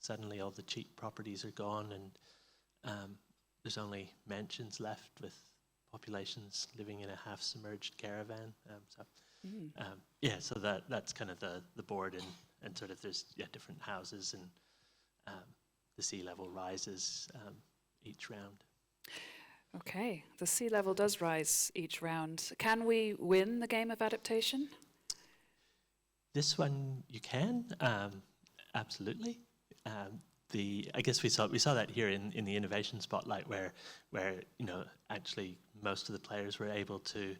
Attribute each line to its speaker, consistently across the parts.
Speaker 1: suddenly all the cheap properties are gone, and there's only mansions left with populations living in a half-submerged caravan. So that's kind of the board, and sort of there's different houses, and the sea level rises each round.
Speaker 2: Okay, the sea level does rise each round. Can we win the game of adaptation?
Speaker 1: This one you can, absolutely. I guess we saw that here in the innovation spotlight, where actually most of the players were able to,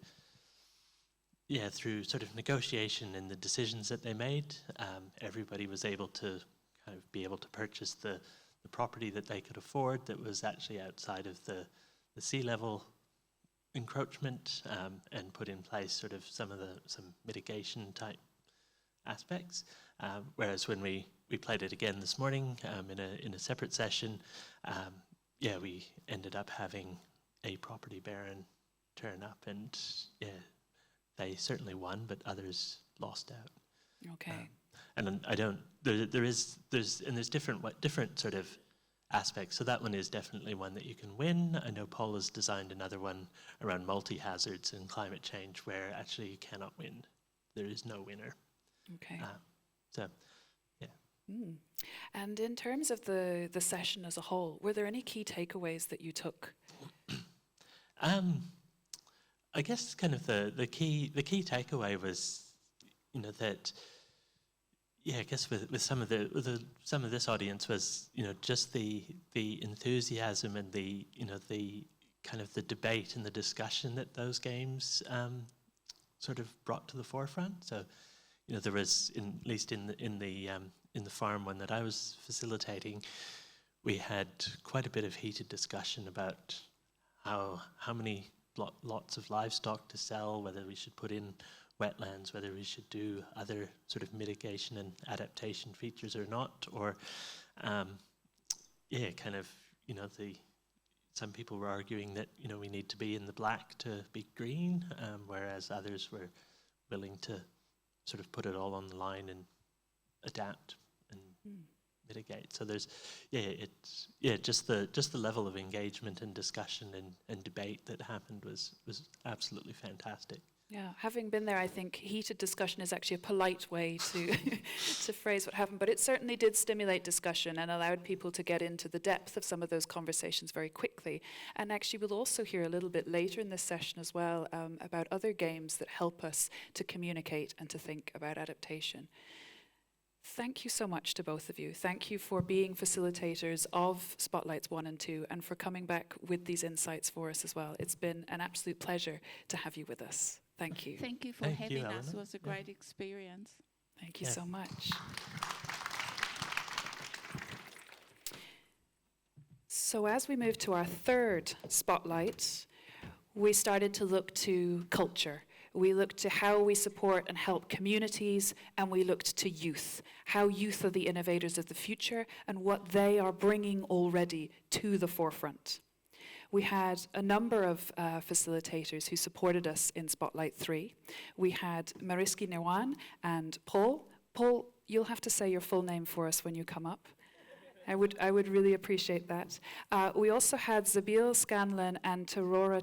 Speaker 1: through sort of negotiation and the decisions that they made, everybody was able to kind of be able to purchase the property that they could afford that was actually outside of the sea level encroachment, and put in place sort of some mitigation type aspects. Whereas when we played it again this morning in a separate session, we ended up having a property baron turn up, and they certainly won, but others lost out.
Speaker 2: Okay.
Speaker 1: And I don't. There's different sort of aspects. So that one is definitely one that you can win. I know Paul has designed another one around multi-hazards and climate change, where actually you cannot win. There is no winner.
Speaker 2: Okay. And in terms of the session as a whole, were there any key takeaways that you took?
Speaker 1: I guess kind of the key takeaway was, that. Yeah, I guess with some of this audience was, just the enthusiasm and the kind of the debate and the discussion that those games sort of brought to the forefront. So, there was, at least in the farm one that I was facilitating, we had quite a bit of heated discussion about how many lots of livestock to sell, whether we should put in wetlands, whether we should do other sort of mitigation and adaptation features or not, or some people were arguing that we need to be in the black to be green, whereas others were willing to sort of put it all on the line and adapt and mitigate. So there's just the level of engagement and discussion and debate that happened was absolutely fantastic.
Speaker 2: Yeah, having been there, I think heated discussion is actually a polite way to to phrase what happened, but it certainly did stimulate discussion and allowed people to get into the depth of some of those conversations very quickly. And actually we'll also hear a little bit later in this session as well about other games that help us to communicate and to think about adaptation. Thank you so much to both of you. Thank you for being facilitators of Spotlights 1 and 2 and for coming back with these insights for us as well. It's been an absolute pleasure to have you with us. Thank you.
Speaker 3: Thank you for having us. It was a great experience.
Speaker 2: Thank you so much. So as we move to our third spotlight, we started to look to culture. We looked to how we support and help communities, and we looked to youth, how youth are the innovators of the future and what they are bringing already to the forefront. We had a number of facilitators who supported us in Spotlight 3. We had Mariski Nirwan and Paul. Paul, you'll have to say your full name for us when you come up. I would really appreciate that. We also had Zabil Scanlon and Tarora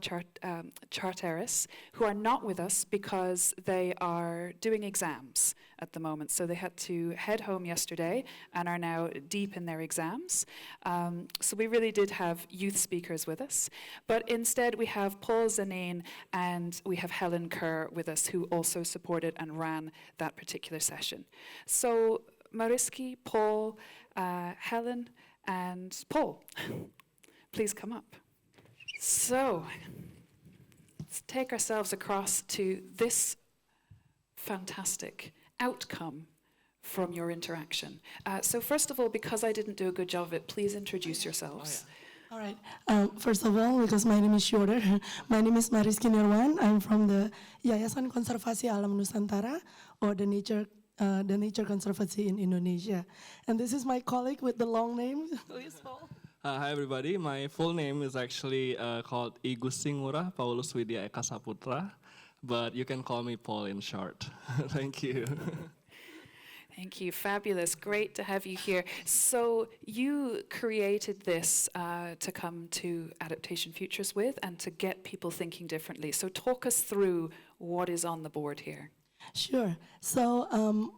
Speaker 2: Charteris, who are not with us because they are doing exams at the moment. So they had to head home yesterday and are now deep in their exams. So we really did have youth speakers with us. But instead we have Paul Zanin and we have Helen Kerr with us, who also supported and ran that particular session. So Mariski, Paul, Helen, and Paul, please come up. So, let's take ourselves across to this fantastic outcome from your interaction. So first of all, because I didn't do a good job of it, please introduce yourselves.
Speaker 4: All right. First of all, because my name is shorter, my name is Mariski Nirwan. I'm from the Yayasan Konservasi Alam Nusantara, or the Nature Conservancy in Indonesia. And this is my colleague with the long name. Please, Paul.
Speaker 5: Hi, everybody. My full name is actually called I Gusing Ngurah Paulus Widya Eka Saputra, but you can call me Paul in short. Thank you.
Speaker 2: Thank you. Fabulous. Great to have you here. So you created this to come to Adaptation Futures with and to get people thinking differently. So talk us through what is on the board here.
Speaker 4: Sure. So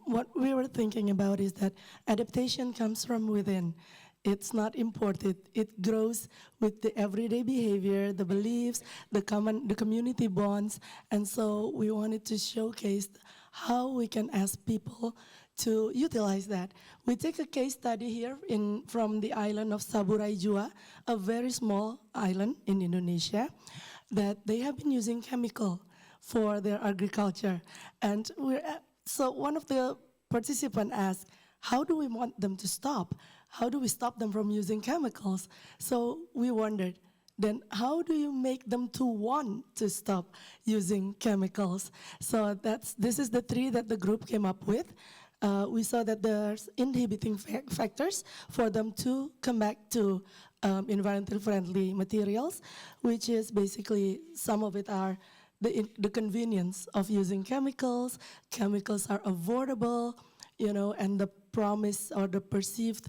Speaker 4: what we were thinking about is that adaptation comes from within. It's not imported. It grows with the everyday behavior, the beliefs, the community bonds. And so we wanted to showcase how we can ask people to utilize that. We take a case study here from the island of Saburai Jua, a very small island in Indonesia, that they have been using chemical for their agriculture. And so one of the participants asked, how do we want them to stop? How do we stop them from using chemicals? So we wondered, then how do you make them to want to stop using chemicals? So this is the three that the group came up with. We saw that there's inhibiting factors for them to come back to environmentally friendly materials, which is basically some of it are the convenience of using chemicals. Chemicals are avoidable, and the promise or the perceived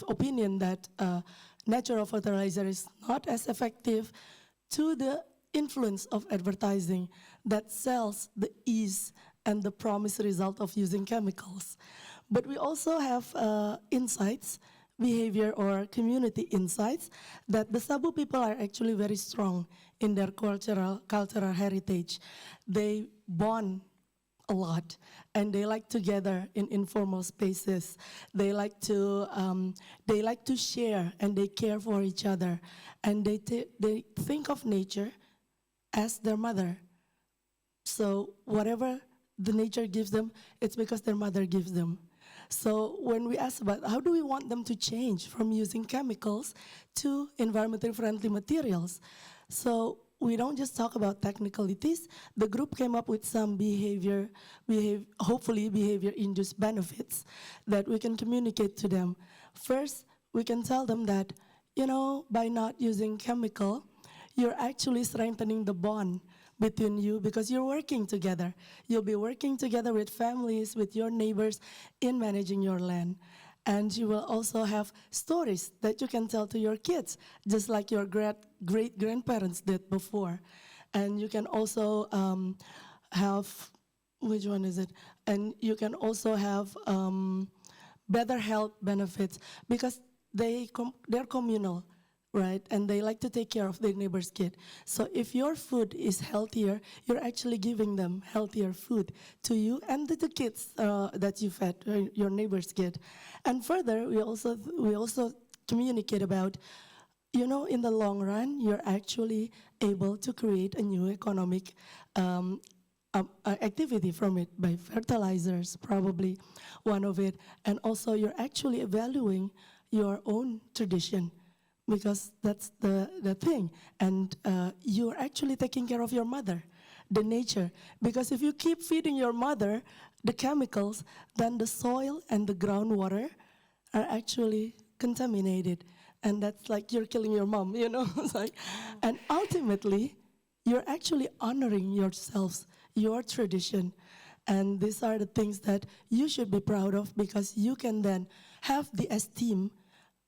Speaker 4: opinion that natural fertilizer is not as effective, to the influence of advertising that sells the ease and the promised result of using chemicals. But we also have insights, behavior or community insights, that the Sabu people are actually very strong in their cultural heritage. They bond a lot, and they like to gather in informal spaces. They like to share, and they care for each other, and they think of nature as their mother. So whatever the nature gives them, it's because their mother gives them. So when we ask about how do we want them to change from using chemicals to environmentally friendly materials, so we don't just talk about technicalities. The group came up with some hopefully behavior-induced benefits that we can communicate to them. First, we can tell them that, by not using chemical, you're actually strengthening the bond between you because you're working together. You'll be working together with families, with your neighbors in managing your land. And you will also have stories that you can tell to your kids, just like your great-grandparents did before. And you can also have, which one is it? And you can also have better health benefits because they're communal, right? And they like to take care of their neighbor's kid. So if your food is healthier, you're actually giving them healthier food to you and to the kids that you fed, your neighbor's kid. And further, we also communicate about, in the long run, you're actually able to create a new economic activity from it by fertilizers, probably one of it. And also, you're actually valuing your own tradition, because that's the thing. And you're actually taking care of your mother, the nature. Because if you keep feeding your mother the chemicals, then the soil and the groundwater are actually contaminated. And that's like you're killing your mom, It's like, and ultimately, you're actually honoring yourselves, your tradition. And these are the things that you should be proud of, because you can then have the esteem.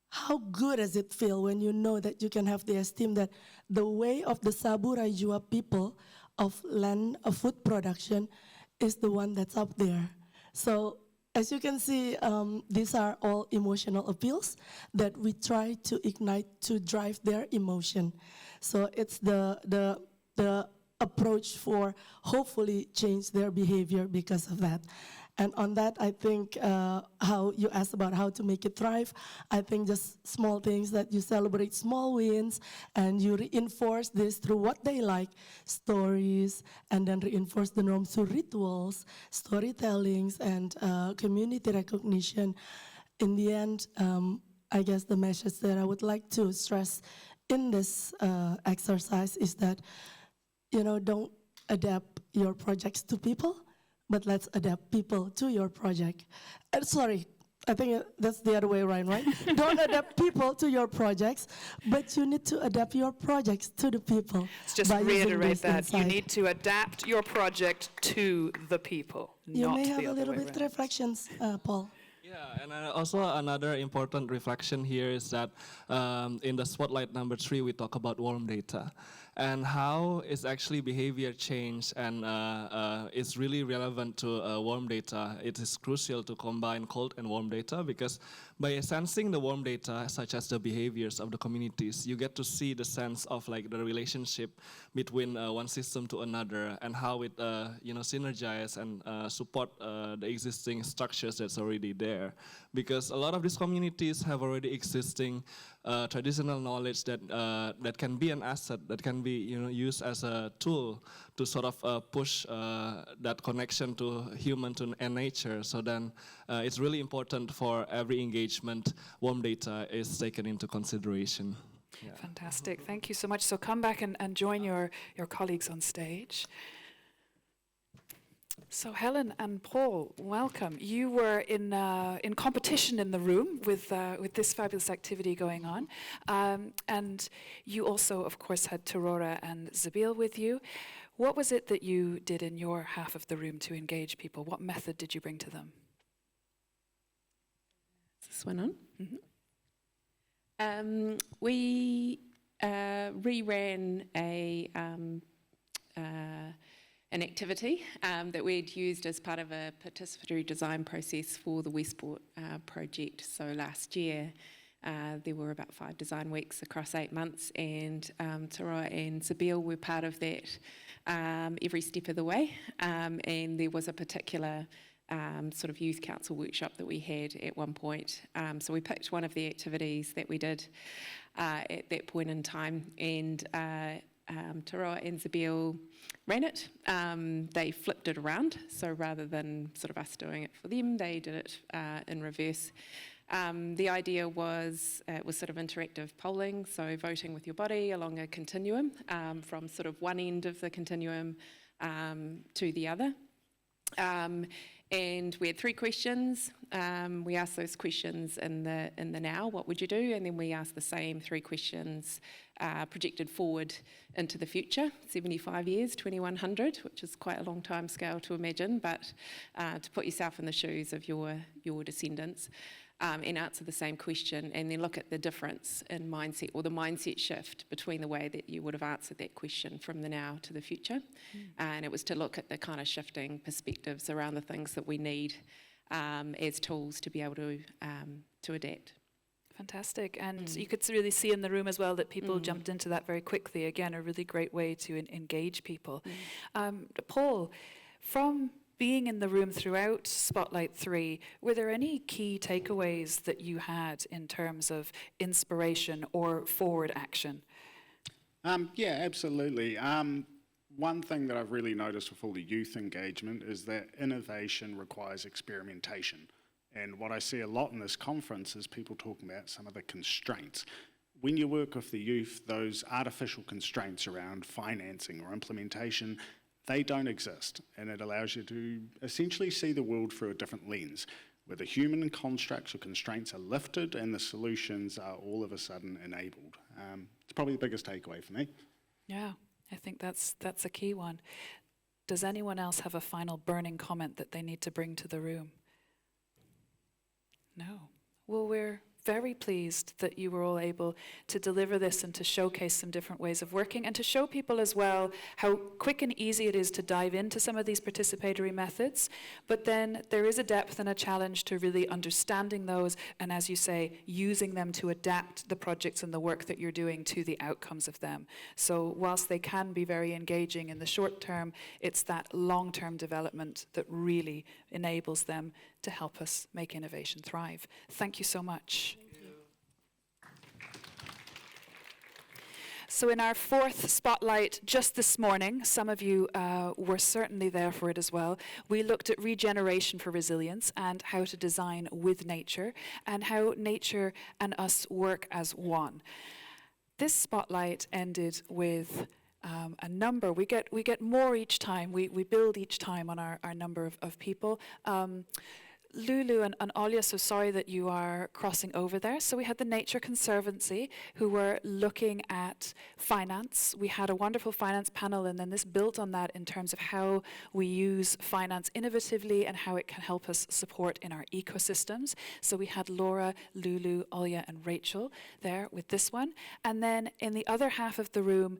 Speaker 4: How good does it feel when you know that you can have the esteem that the way of the Saburai Jua people of land, of food production, is the one that's up there. So as you can see, these are all emotional appeals that we try to ignite to drive their emotion. So it's the approach for hopefully change their behavior because of that. And on that, I think how you asked about how to make it thrive, I think just small things that you celebrate small wins and you reinforce this through what they like, stories, and then reinforce the norms through rituals, storytellings, and community recognition. In the end, I guess the message that I would like to stress in this exercise is that, don't adapt your projects to people, but let's adapt people to your project. Sorry, I think that's the other way around, right? Don't adapt people to your projects, but you need to adapt your projects to the people.
Speaker 2: Let's just
Speaker 4: by using
Speaker 2: reiterate
Speaker 4: this
Speaker 2: that. You
Speaker 4: insight.
Speaker 2: need to adapt your project to the people,
Speaker 4: You
Speaker 2: not
Speaker 4: may
Speaker 2: the
Speaker 4: have a
Speaker 2: other
Speaker 4: little
Speaker 2: way
Speaker 4: bit
Speaker 2: around.
Speaker 4: reflections, Paul.
Speaker 5: Yeah, and also another important reflection here is that in the spotlight number 3, we talk about warm data and how is actually behavior change and it's really relevant to warm data. It is crucial to combine cold and warm data because by sensing the warm data, such as the behaviors of the communities, you get to see the sense of like the relationship between one system to another and how it synergize and support the existing structures that's already there. Because a lot of these communities have already existing traditional knowledge that that can be an asset, that can be used as a tool to sort of push that connection to human and nature. So then it's really important for every engagement, warm data is taken into consideration. Yeah.
Speaker 2: Fantastic. Thank you so much. So come back and join your colleagues on stage. So Helen and Paul, welcome. You were in competition in the room with this fabulous activity going on. And you also, of course, had Tarora and Zabil with you. What was it that you did in your half of the room to engage people? What method did you bring to them?
Speaker 6: Is this one on?
Speaker 2: Mm-hmm.
Speaker 6: We reran an activity that we'd used as part of a participatory design process for the Westport project. So last year, there were about 5 design weeks across 8 months, and Tara and Zabil were part of that every step of the way. And there was a particular sort of youth council workshop that we had at one point. So we picked one of the activities that we did at that point in time, and Tara and Zabil ran it. They flipped it around, so rather than sort of us doing it for them, they did it in reverse. The idea was it was sort of interactive polling, so voting with your body along a continuum from sort of one end of the continuum to the other. And we had 3 questions. We asked those questions in the now, what would you do? And then we asked the same 3 questions projected forward into the future, 75 years, 2100, which is quite a long time scale to imagine, but to put yourself in the shoes of your descendants. And answer the same question, and then look at the difference in mindset, or the mindset shift between the way that you would have answered that question from the now to the future. And it was to look at the kind of shifting perspectives around the things that we need as tools to be able to adapt.
Speaker 2: Fantastic. And you could really see in the room as well that people jumped into that very quickly. Again, a really great way to engage people. Paul, from being in the room throughout Spotlight 3, were there any key takeaways that you had in terms of inspiration or forward action?
Speaker 7: Yeah, absolutely. One thing that I've really noticed with all the youth engagement is that innovation requires experimentation. And what I see a lot in this conference is people talking about some of the constraints. When you work with the youth, those artificial constraints around financing or implementation, they don't exist, and it allows you to essentially see the world through a different lens, where the human constructs or constraints are lifted and the solutions are all of a sudden enabled. It's probably the biggest takeaway for me.
Speaker 2: Yeah, I think that's a key one. Does anyone else have a final burning comment that they need to bring to the room? No. Well, we're very pleased that you were all able to deliver this and to showcase some different ways of working, and to show people as well how quick and easy it is to dive into some of these participatory methods. But then there is a depth and a challenge to really understanding those, and as you say, using them to adapt the projects and the work that you're doing to the outcomes of them. So whilst they can be very engaging in the short term, it's that long-term development that really enables them to help us make innovation thrive. Thank you so much. So in our 4th spotlight just this morning, some of you were certainly there for it as well, we looked at regeneration for resilience and how to design with nature and how nature and us work as one. This spotlight ended with a number. We get more each time. We build each time on our number of people. Lulu and Olya, so sorry that you are crossing over there. So we had the Nature Conservancy who were looking at finance. We had a wonderful finance panel, and then this built on that in terms of how we use finance innovatively and how it can help us support in our ecosystems. So we had Laura, Lulu, Olya, and Rachel there with this one. And then in the other half of the room,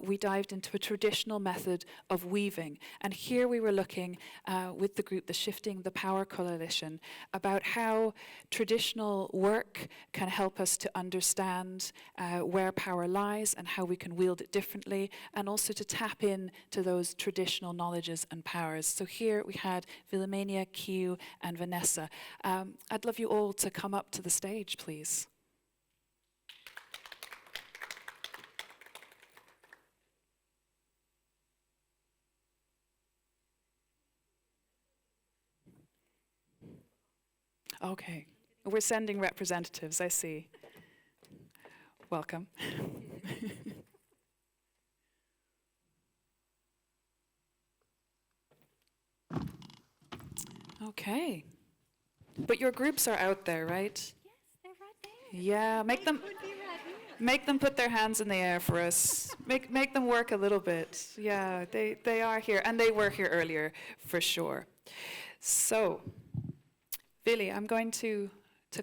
Speaker 2: we dived into a traditional method of weaving. And here we were looking with the group, the Shifting the Power Coalition, about how traditional work can help us to understand where power lies and how we can wield it differently, and also to tap in to those traditional knowledges and powers. So here we had Villamania, Kiu, and Vanessa. I'd love you all to come up to the stage, please. Okay, we're sending representatives, I see. Welcome. Okay. But your groups are out there, right?
Speaker 8: Yes, they're right there.
Speaker 2: Yeah, make them put their hands in the air for us. Make them work a little bit. Yeah, they are here, and they were here earlier for sure. So, Billy, I'm going to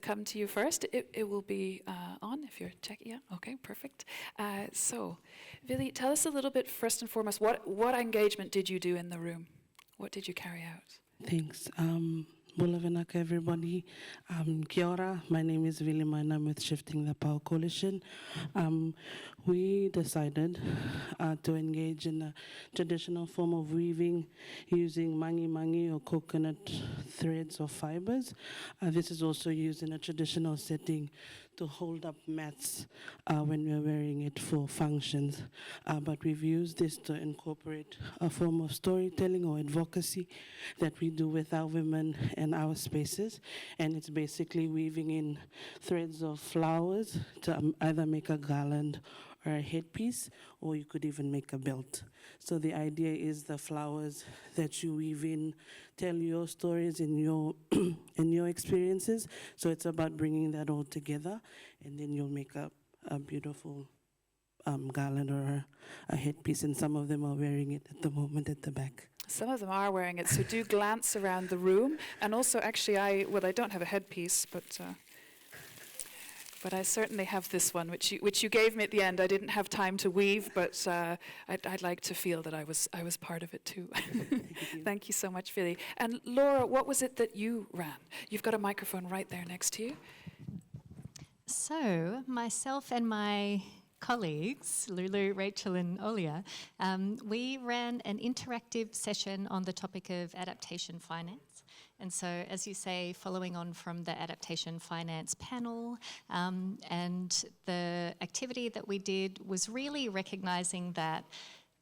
Speaker 2: come to you first. It will be on if you're checking. Yeah, okay, perfect. So, Billy, tell us a little bit first and foremost, what engagement did you do in the room? What did you carry out?
Speaker 9: Thanks. Bulavanaka, everybody. Kia ora. My name is Vilima and I'm with Shifting the Power Coalition. We decided to engage in a traditional form of weaving using mangi or coconut threads or fibers. This is also used in a traditional setting to hold up mats when we're wearing it for functions. But we've used this to incorporate a form of storytelling or advocacy that we do with our women and our spaces. And it's basically weaving in threads of flowers to either make a garland or a headpiece, or you could even make a belt. So the idea is the flowers that you weave in tell your stories and your and your experiences. So it's about bringing that all together, and then you'll make a beautiful garland or a headpiece, and some of them are wearing it at the moment at the back.
Speaker 2: Some of them are wearing it, so do glance around the room. And also, actually, I don't have a headpiece, but I certainly have this one, which you gave me at the end. I didn't have time to weave, but I'd like to feel that I was part of it too. Thank you so much, Philly. And Laura, what was it that you ran? You've got a microphone right there next to you.
Speaker 8: So, myself and my colleagues, Lulu, Rachel and Olya, we ran an interactive session on the topic of adaptation finance. And so, as you say, following on from the Adaptation Finance panel, and the activity that we did was really recognising that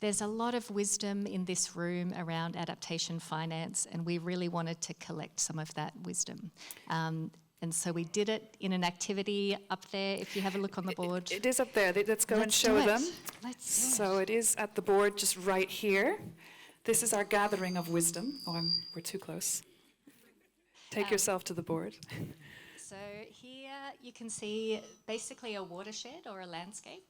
Speaker 8: there's a lot of wisdom in this room around adaptation finance, and we really wanted to collect some of that wisdom. And so we did it in an activity up there, if you have a look on the board.
Speaker 2: It is up there. Let's go and show them. So it is at the board just right here. This is our gathering of wisdom. Oh, we're too close. Take yourself to the board.
Speaker 8: So here you can see basically a watershed or a landscape.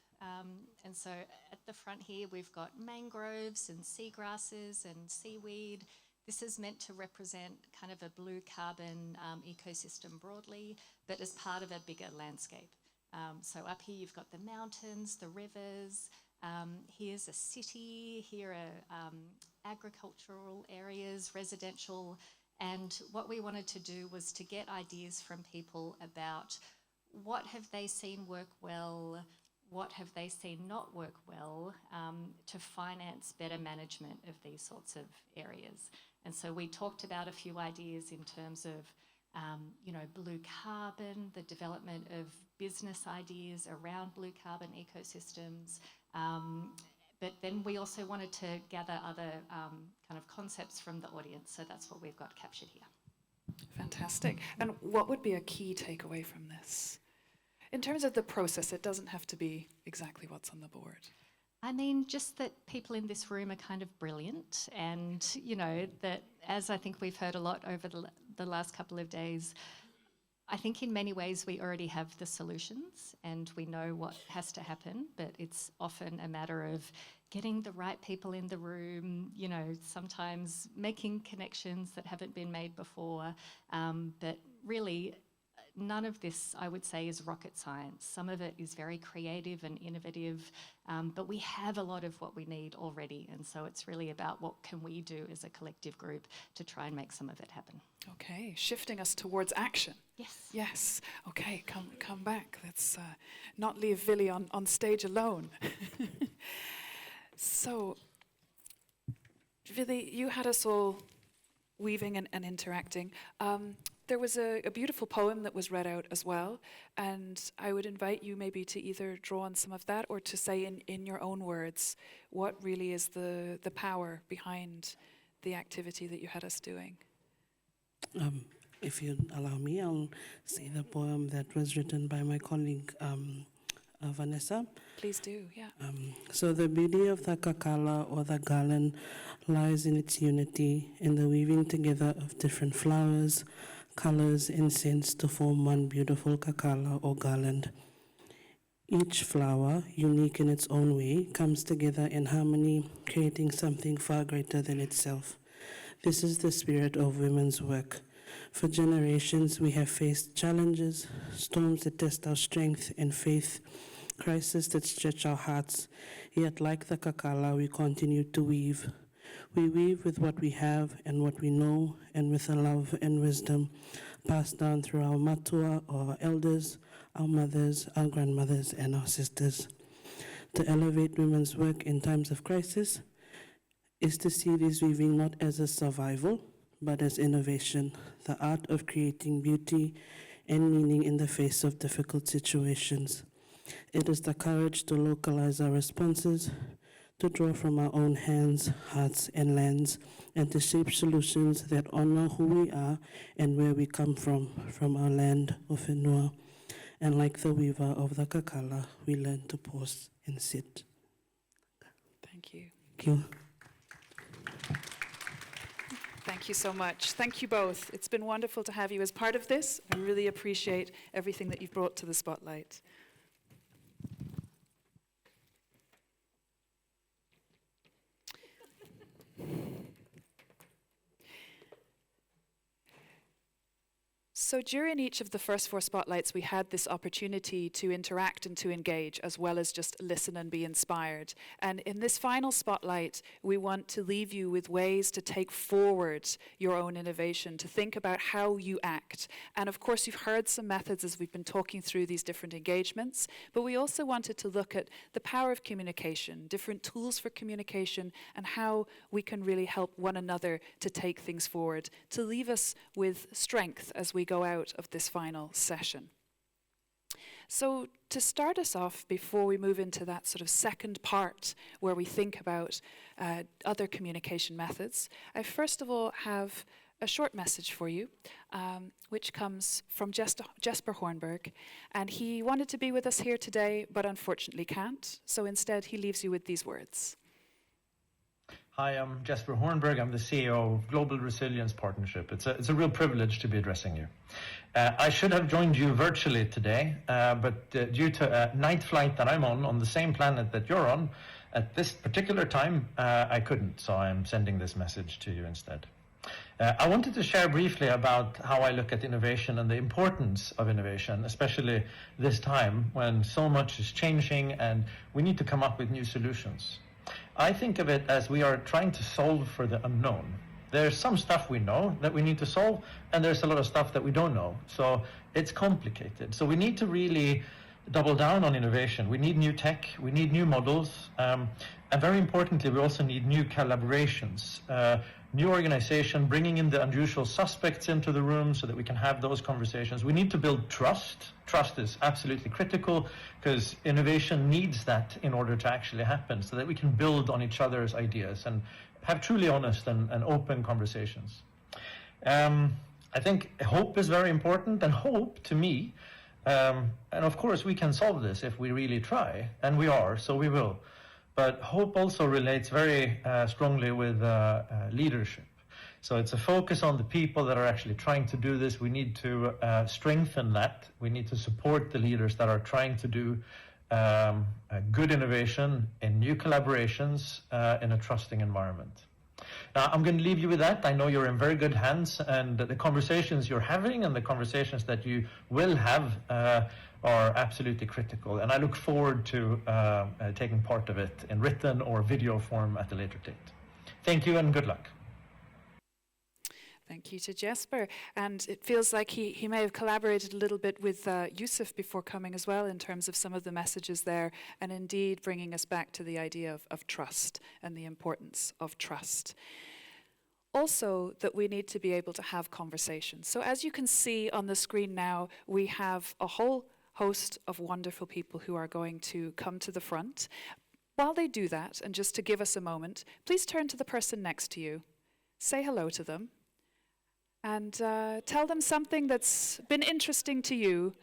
Speaker 8: And so at the front here we've got mangroves and seagrasses and seaweed. This is meant to represent kind of a blue carbon ecosystem broadly, but as part of a bigger landscape. So up here you've got the mountains, the rivers, here's a city, here are agricultural areas, residential. And what we wanted to do was to get ideas from people about what have they seen work well, what have they seen not work well, to finance better management of these sorts of areas. And so we talked about a few ideas in terms of, blue carbon, the development of business ideas around blue carbon ecosystems. But then we also wanted to gather other kind of concepts from the audience. So that's what we've got captured here.
Speaker 2: Fantastic. And what would be a key takeaway from this? In terms of the process, it doesn't have to be exactly what's on the board.
Speaker 8: I mean, just that people in this room are kind of brilliant, and, that as I think we've heard a lot over the last couple of days, I think in many ways we already have the solutions and we know what has to happen, but it's often a matter of getting the right people in the room, you know, sometimes making connections that haven't been made before, but really none of this, I would say, is rocket science. Some of it is very creative and innovative, but we have a lot of what we need already, and so it's really about what can we do as a collective group to try and make some of it happen.
Speaker 2: Okay, shifting us towards action.
Speaker 8: Yes.
Speaker 2: Yes. Okay, come back. Let's not leave Vili on stage alone. So, Vili, you had us all weaving and interacting. There was a beautiful poem that was read out as well, and I would invite you maybe to either draw on some of that or to say in your own words what really is the power behind the activity that you had us doing.
Speaker 9: If you allow me, I'll say the poem that was written by my colleague Vanessa.
Speaker 2: Please do, yeah.
Speaker 9: So the beauty of the kakala or the garland lies in its unity, in the weaving together of different flowers, colors, incense to form one beautiful kakala or garland. Each flower, unique in its own way, comes together in harmony, creating something far greater than itself. This is the spirit of women's work. For generations, we have faced challenges, storms that test our strength and faith, crises that stretch our hearts. Yet, like the kakala, we continue to weave. We weave with what we have and what we know, and with the love and wisdom passed down through our matua, or our elders, our mothers, our grandmothers, and our sisters. To elevate women's work in times of crisis is to see this weaving not as a survival, but as innovation, the art of creating beauty and meaning in the face of difficult situations. It is the courage to localize our responses, to draw from our own hands, hearts, and lands, and to shape solutions that honor who we are and where we come from our land of Whenua. And like the weaver of the kakala, we learn to pause and sit.
Speaker 2: Thank you.
Speaker 9: Thank you.
Speaker 2: Thank you so much. Thank you both. It's been wonderful to have you as part of this. I really appreciate everything that you've brought to the spotlight. So during each of the first 4 spotlights, we had this opportunity to interact and to engage, as well as just listen and be inspired. And in this final spotlight, we want to leave you with ways to take forward your own innovation, to think about how you act. And of course, you've heard some methods as we've been talking through these different engagements, but we also wanted to look at the power of communication, different tools for communication, and how we can really help one another to take things forward, to leave us with strength as we go out of this final session. So to start us off, before we move into that sort of second part where we think about other communication methods, I first of all have a short message for you, which comes from Jesper Hornberg, and he wanted to be with us here today, but unfortunately can't, so instead he leaves you with these words.
Speaker 10: Hi, I'm Jesper Hornberg. I'm the CEO of Global Resilience Partnership. It's a real privilege to be addressing you. I should have joined you virtually today, but due to a night flight that I'm on the same planet that you're on, at this particular time, I couldn't, so I'm sending this message to you instead. I wanted to share briefly about how I look at innovation and the importance of innovation, especially this time when so much is changing and we need to come up with new solutions. I think of it as we are trying to solve for the unknown. There's some stuff we know that we need to solve, and there's a lot of stuff that we don't know. So it's complicated. So we need to really double down on innovation. We need new tech, we need new models, and very importantly, we also need new collaborations. New organization, bringing in the unusual suspects into the room so that we can have those conversations. We need to build trust. Trust is absolutely critical because innovation needs that in order to actually happen, so that we can build on each other's ideas and have truly honest and open conversations. I think hope is very important, and hope to me, and of course we can solve this if we really try, and we are, so we will. But hope also relates very strongly with leadership. So it's a focus on the people that are actually trying to do this. We need to strengthen that. We need to support the leaders that are trying to do good innovation in new collaborations in a trusting environment. Now, I'm going to leave you with that. I know you're in very good hands, and the conversations you're having and the conversations that you will have are absolutely critical. And I look forward to taking part of it in written or video form at a later date. Thank you and good luck.
Speaker 2: Thank you to Jesper. And it feels like he may have collaborated a little bit with Yusuf before coming as well in terms of some of the messages there, and indeed bringing us back to the idea of trust and the importance of trust. Also, that we need to be able to have conversations. So as you can see on the screen now, we have a whole host of wonderful people who are going to come to the front. While they do that, and just to give us a moment, please turn to the person next to you, say hello to them, and tell them something that's been interesting to you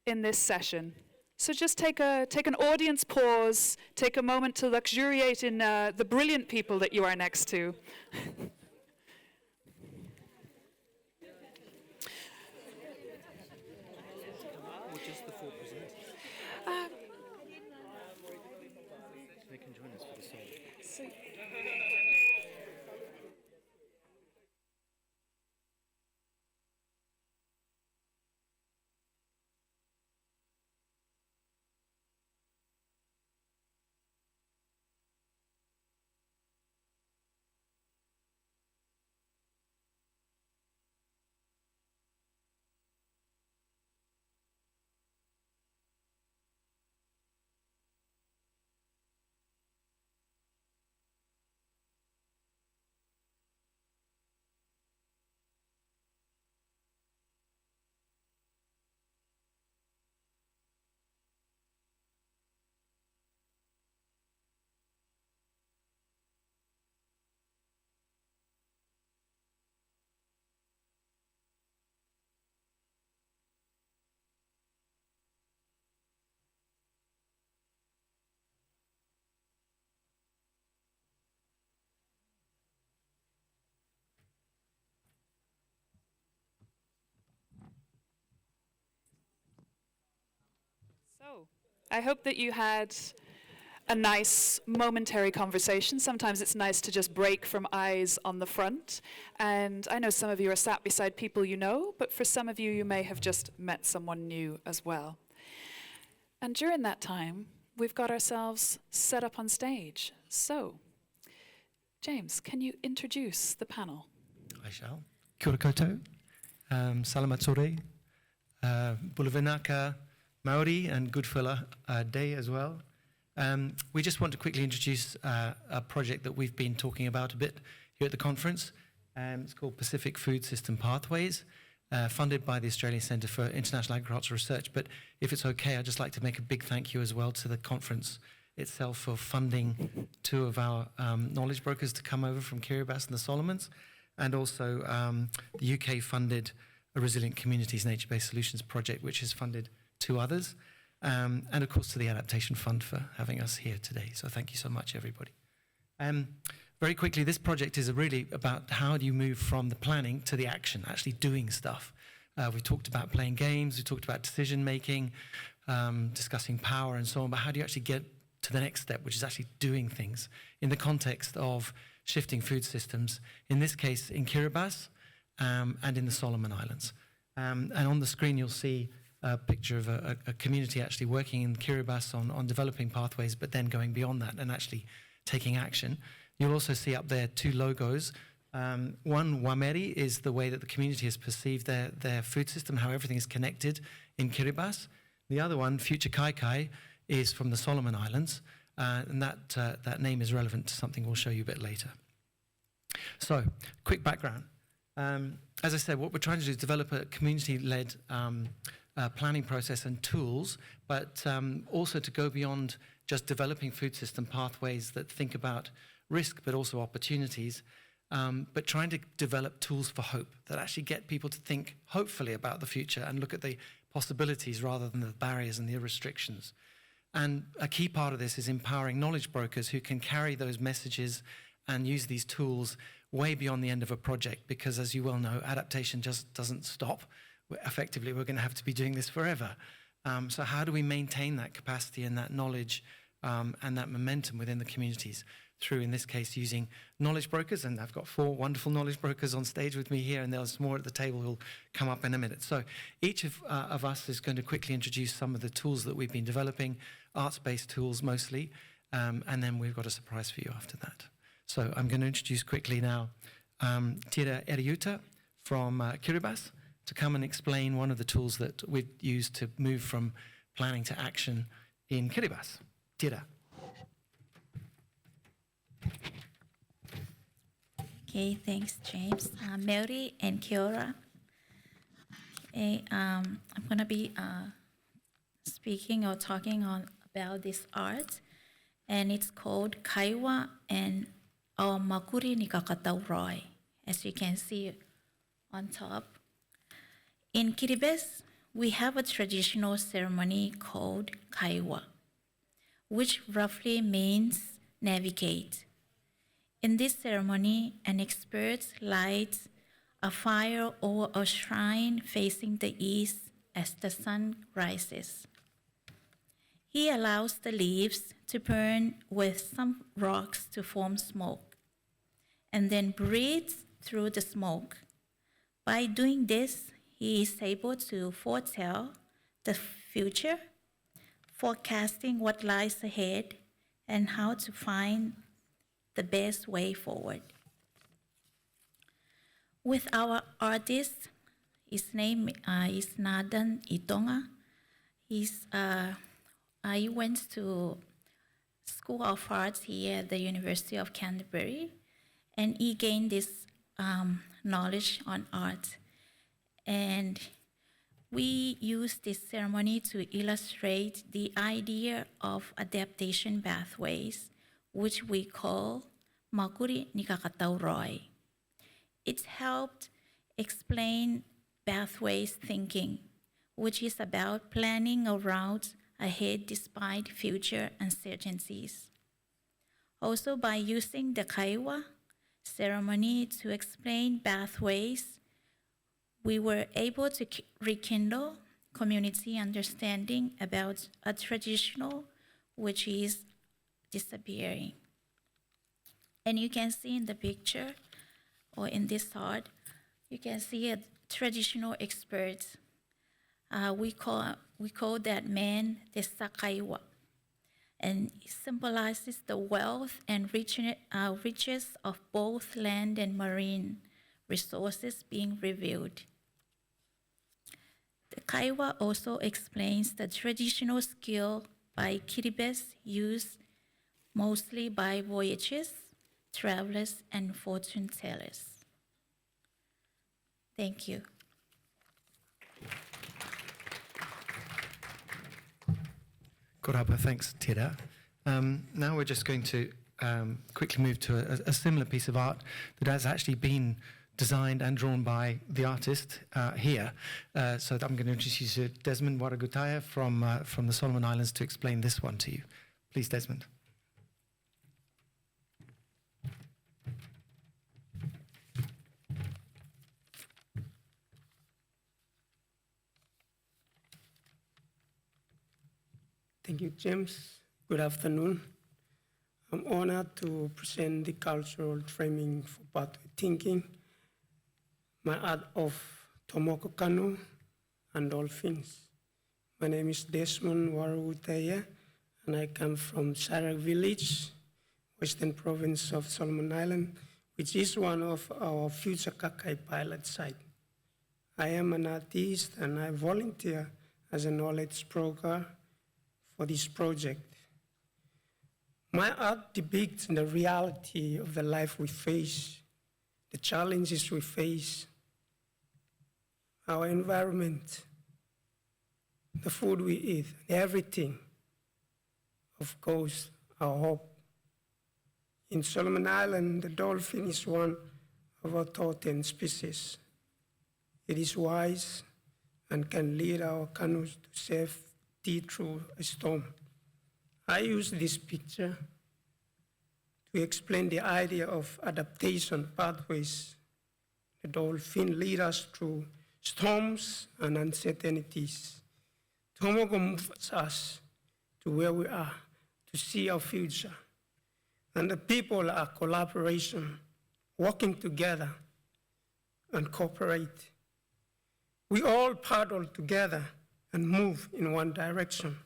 Speaker 2: in this session. So just take an audience pause, take a moment to luxuriate in the brilliant people that you are next to.
Speaker 11: They can join us for the song.
Speaker 2: So, I hope that you had a nice momentary conversation. Sometimes it's nice to just break from eyes on the front. And I know some of you are sat beside people you know, but for some of you, you may have just met someone new as well. And during that time, we've got ourselves set up on stage. So, James, can you introduce the panel?
Speaker 11: I shall. Kia ora koutou, Salamat sore, Bulavinaka, Maori, and Good Fella Day as well. We just want to quickly introduce a project that we've been talking about a bit here at the conference. It's called Pacific Food System Pathways, funded by the Australian Centre for International Agricultural Research. But if it's okay, I'd just like to make a big thank you as well to the conference itself for funding two of our knowledge brokers to come over from Kiribati and the Solomons, and also the UK funded a Resilient Communities Nature-Based Solutions project, which has funded two others, and of course to the Adaptation Fund for having us here today. So thank you so much, everybody. Very quickly, this project is really about how do you move from the planning to the action, actually doing stuff. We talked about playing games, we talked about decision making, discussing power and so on, but how do you actually get to the next step, which is actually doing things in the context of shifting food systems, in this case in Kiribati and in the Solomon Islands. And on the screen you'll see a picture of a community actually working in Kiribati on developing pathways, but then going beyond that and actually taking action. You'll also see up there two logos. One, Wameri, is the way that the community has perceived their food system, how everything is connected in Kiribati. The other one, Future Kai Kai, is from the Solomon Islands, and that name is relevant to something we'll show you a bit later. So, quick background. As I said, what we're trying to do is develop a community-led planning process and tools, but also to go beyond just developing food system pathways that think about risk but also opportunities, but trying to develop tools for hope that actually get people to think hopefully about the future and look at the possibilities rather than the barriers and the restrictions. And a key part of this is empowering knowledge brokers who can carry those messages and use these tools way beyond the end of a project, because as you well know, adaptation just doesn't stop. Effectively, we're going to have to be doing this forever. So how do we maintain that capacity and that knowledge and that momentum within the communities through, in this case, using knowledge brokers? And I've got 4 wonderful knowledge brokers on stage with me here, and there's more at the table who'll come up in a minute. So each of us is going to quickly introduce some of the tools that we've been developing, arts-based tools mostly, and then we've got a surprise for you after that. So I'm going to introduce quickly now Tira Eriuta from Kiribati to come and explain one of the tools that we've used to move from planning to action in Kiribati. Tira.
Speaker 12: Okay, thanks, James. Mary and Kiora. Okay, I'm going to be speaking or talking about this art, and it's called Kaiwa and our Makuri Nikakatauroi, as you can see on top. In Kiribati, we have a traditional ceremony called Kaiwa, which roughly means navigate. In this ceremony, an expert lights a fire or a shrine facing the east as the sun rises. He allows the leaves to burn with some rocks to form smoke, and then breathes through the smoke. By doing this, he is able to foretell the future, forecasting what lies ahead and how to find the best way forward. With our artist, his name is Nadan Itonga. He went to School of Arts here at the University of Canterbury, and he gained this knowledge on art. And we use this ceremony to illustrate the idea of adaptation pathways, which we call Makuri Nikakatauroi. It's helped explain pathways thinking, which is about planning a route ahead despite future uncertainties. Also, by using the Kaiwa ceremony to explain pathways, we were able to rekindle community understanding about a traditional which is disappearing. And you can see in the picture, or in this art, you can see a traditional expert. We call that man the Sakaiwa, and it symbolizes the wealth and riches of both land and marine resources being revealed. The Kaiwa also explains the traditional skill by Kiribati used mostly by voyagers, travelers, and fortune tellers. Thank you.
Speaker 11: Korapa, thanks, Tira. Now we're just going to quickly move to a similar piece of art that has actually been designed and drawn by the artist here. So I'm going to introduce you to Desmond Waragutaya from the Solomon Islands to explain this one to you. Please, Desmond.
Speaker 13: Thank you, James. Good afternoon. I'm honored to present the cultural framing for pathway thinking, my art of Tomoko Canoe and dolphins. My name is Desmond Waragutaya, and I come from Sarak Village, Western Province of Solomon Island, which is one of our future Kakai pilot sites. I am an artist and I volunteer as a knowledge broker for this project. My art depicts the reality of the life we face, the challenges we face, our environment, the food we eat, everything. Of course, our hope. In Solomon Island, the dolphin is one of our totem species. It is wise and can lead our canoes to safety through a storm. I use this picture to explain the idea of adaptation pathways that dolphin lead us through storms and uncertainties. Tomoko moves us to where we are, to see our future. And the people are collaboration, working together and cooperate. We all paddle together and move in one direction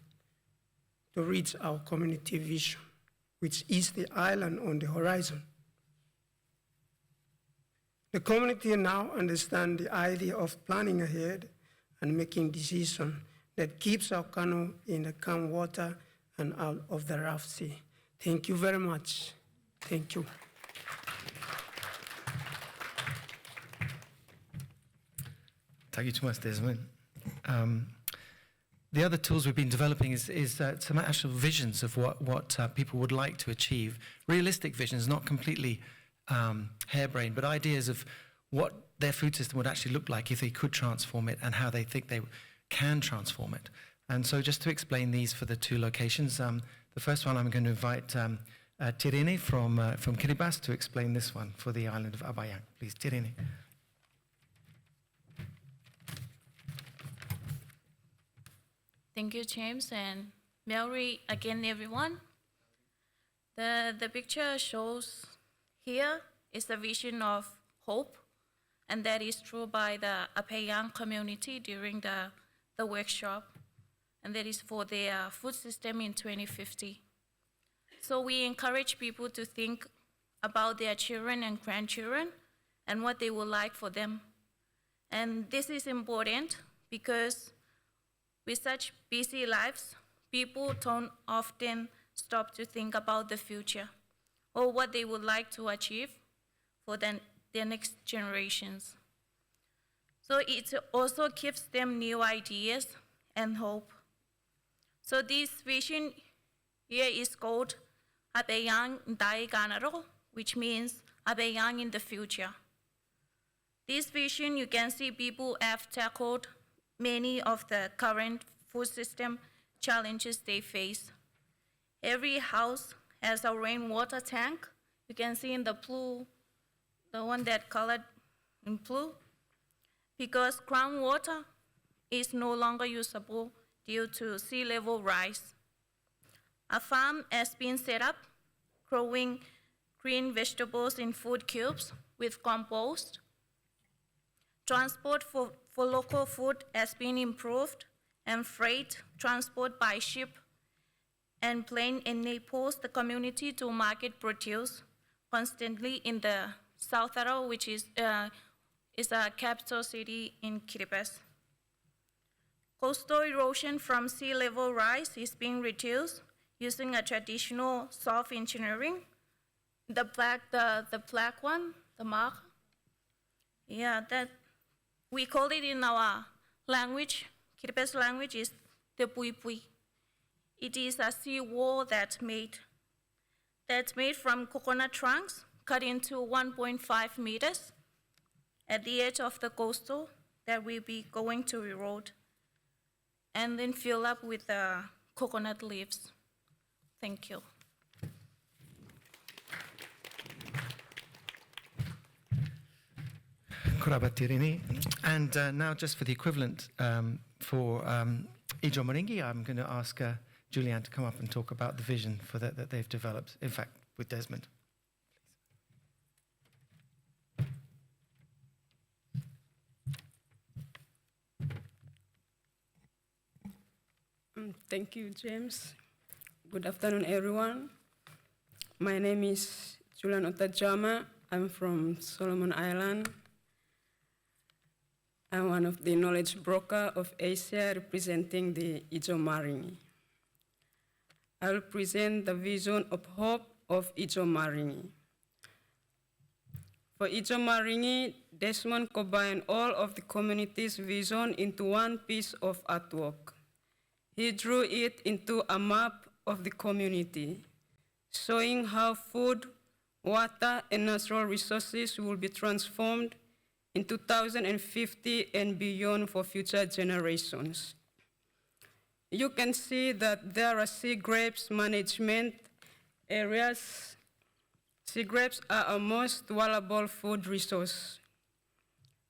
Speaker 13: to reach our community vision, which is the island on the horizon. The community now understands the idea of planning ahead and making decisions that keeps our canoe in the calm water and out of the rough sea. Thank you very much. Thank you.
Speaker 11: Thank you too much, Desmond. The other tools we've been developing is some actual visions of what people would like to achieve. Realistic visions, not completely harebrained, but ideas of what their food system would actually look like if they could transform it and how they think they can transform it. And so just to explain these for the two locations, the first one I'm going to invite Tirene from Kiribati to explain this one for the island of Abayang. Please, Tirene.
Speaker 12: Thank you, James, and Mary again, everyone. The picture shows here is the vision of hope, and that is true by the Abayang community during the workshop, and that is for their food system in 2050. So we encourage people to think about their children and grandchildren and what they would like for them. And this is important because with such busy lives, people don't often stop to think about the future or what they would like to achieve for their next generations. So it also gives them new ideas and hope. So this vision here is called Abayang Dai Ganaro, which means Abayang in the future. This vision, you can see people have tackled many of the current food system challenges they face. Every house has a rainwater tank. You can see in the blue, the one that colored in blue, because groundwater is no longer usable due to sea level rise. A farm has been set up, growing green vegetables in food cubes with compost. Transport for local food has been improved, and freight transport by ship and plane enables the community to market produce constantly in the South Arrow, which is a capital city in Kiribati. Coastal erosion from sea level rise is being reduced using a traditional soft engineering. The black one, the mark. Yeah, that we call it in our language, Kiribati language, is the pui pui. It is a sea wall that's made from coconut trunks cut into 1.5 meters at the edge of the coastal that will be going to erode and then fill up with coconut leaves. Thank you.
Speaker 11: And now just for the equivalent for Ijo Moringi, I'm going to ask Julianne to come up and talk about the vision for that they've developed, in fact, with Desmond.
Speaker 14: Thank you, James. Good afternoon, everyone. My name is Julian Otajama. I'm from Solomon Island. I'm one of the knowledge broker of Asia representing the Ijo Maringi. I will present the vision of hope of Ijo Maringi. For Ijo Maringi, Desmond combined all of the community's vision into one piece of artwork. He drew it into a map of the community, showing how food, water, and natural resources will be transformed in 2050 and beyond for future generations. You can see that there are sea grapes management areas Sea grapes are a most valuable food resource.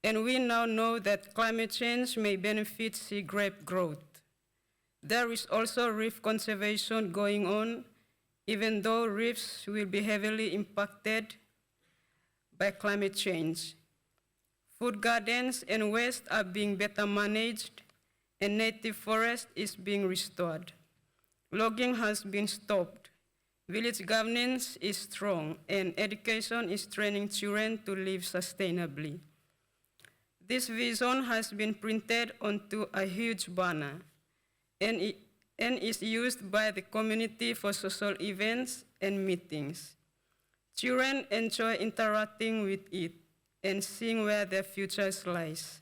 Speaker 14: And we now know that climate change may benefit sea grape growth. There is also reef conservation going on, even though reefs will be heavily impacted by climate change. Food gardens and waste are being better managed, and native forest is being restored. Logging has been stopped. Village governance is strong, and education is training children to live sustainably. This vision has been printed onto a huge banner and is used by the community for social events and meetings. Children enjoy interacting with it and seeing where their futures lies.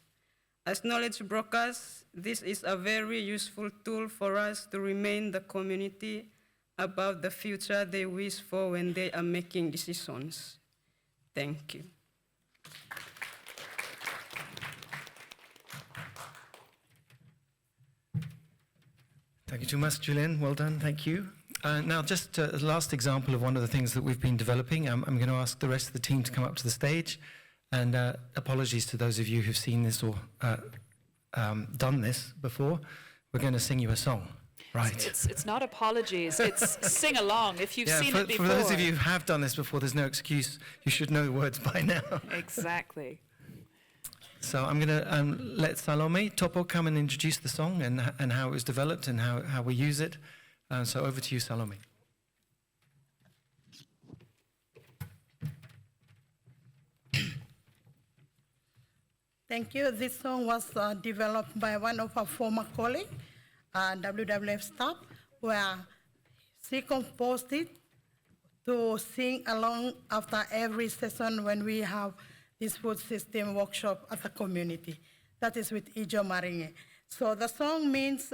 Speaker 14: As knowledge brokers, this is a very useful tool for us to remind the community about the future they wish for when they are making decisions. Thank you.
Speaker 11: Thank you too much, Julian. Well done. Thank you. Now, just a last example of one of the things that we've been developing. I'm going to ask the rest of the team to come up to the stage. And apologies to those of you who've seen this or done this before. We're going to sing you a song. Right.
Speaker 2: It's not apologies. It's sing along. If you've seen it before.
Speaker 11: For those of you who have done this before, there's no excuse. You should know the words by now.
Speaker 2: Exactly.
Speaker 11: So I'm going to let Salome Topo come and introduce the song and how it was developed and how we use it. So over to you, Salome.
Speaker 15: Thank you. This song was developed by one of our former colleagues, WWF staff, where she composed it to sing along after every session when we have this food system workshop as a community. That is with Ijo Maringe. So the song means,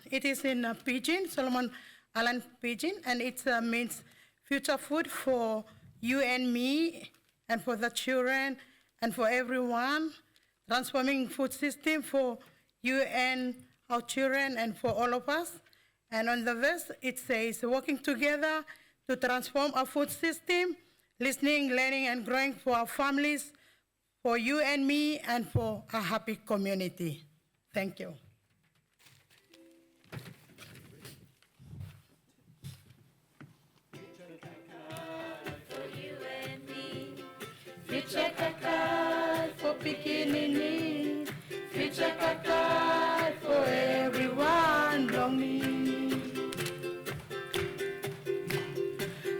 Speaker 15: it is in Pidgin, Solomon Island Pidgin, and it means future food for you and me, and for the children, and for everyone. Transforming food system for you and our children and for all of us. And on the verse, it says, working together to transform our food system, listening, learning, and growing for our families, for you and me, and for a happy community. Thank you.
Speaker 16: Future kakai for Pikinini, future kakai for everyone longing.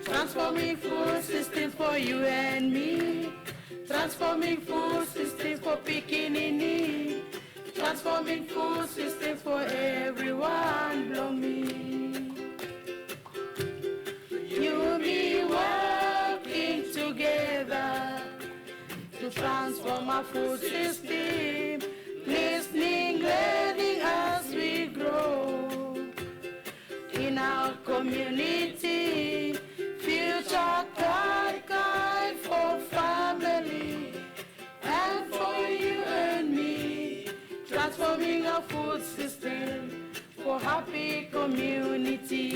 Speaker 16: Transforming food system for you and me, transforming food system for Pikinini, transforming food system for everyone longing. You, me, working together to transform our food system, listening, learning as we grow in our community. Future Kai for family and for you and me, transforming our food system for happy community.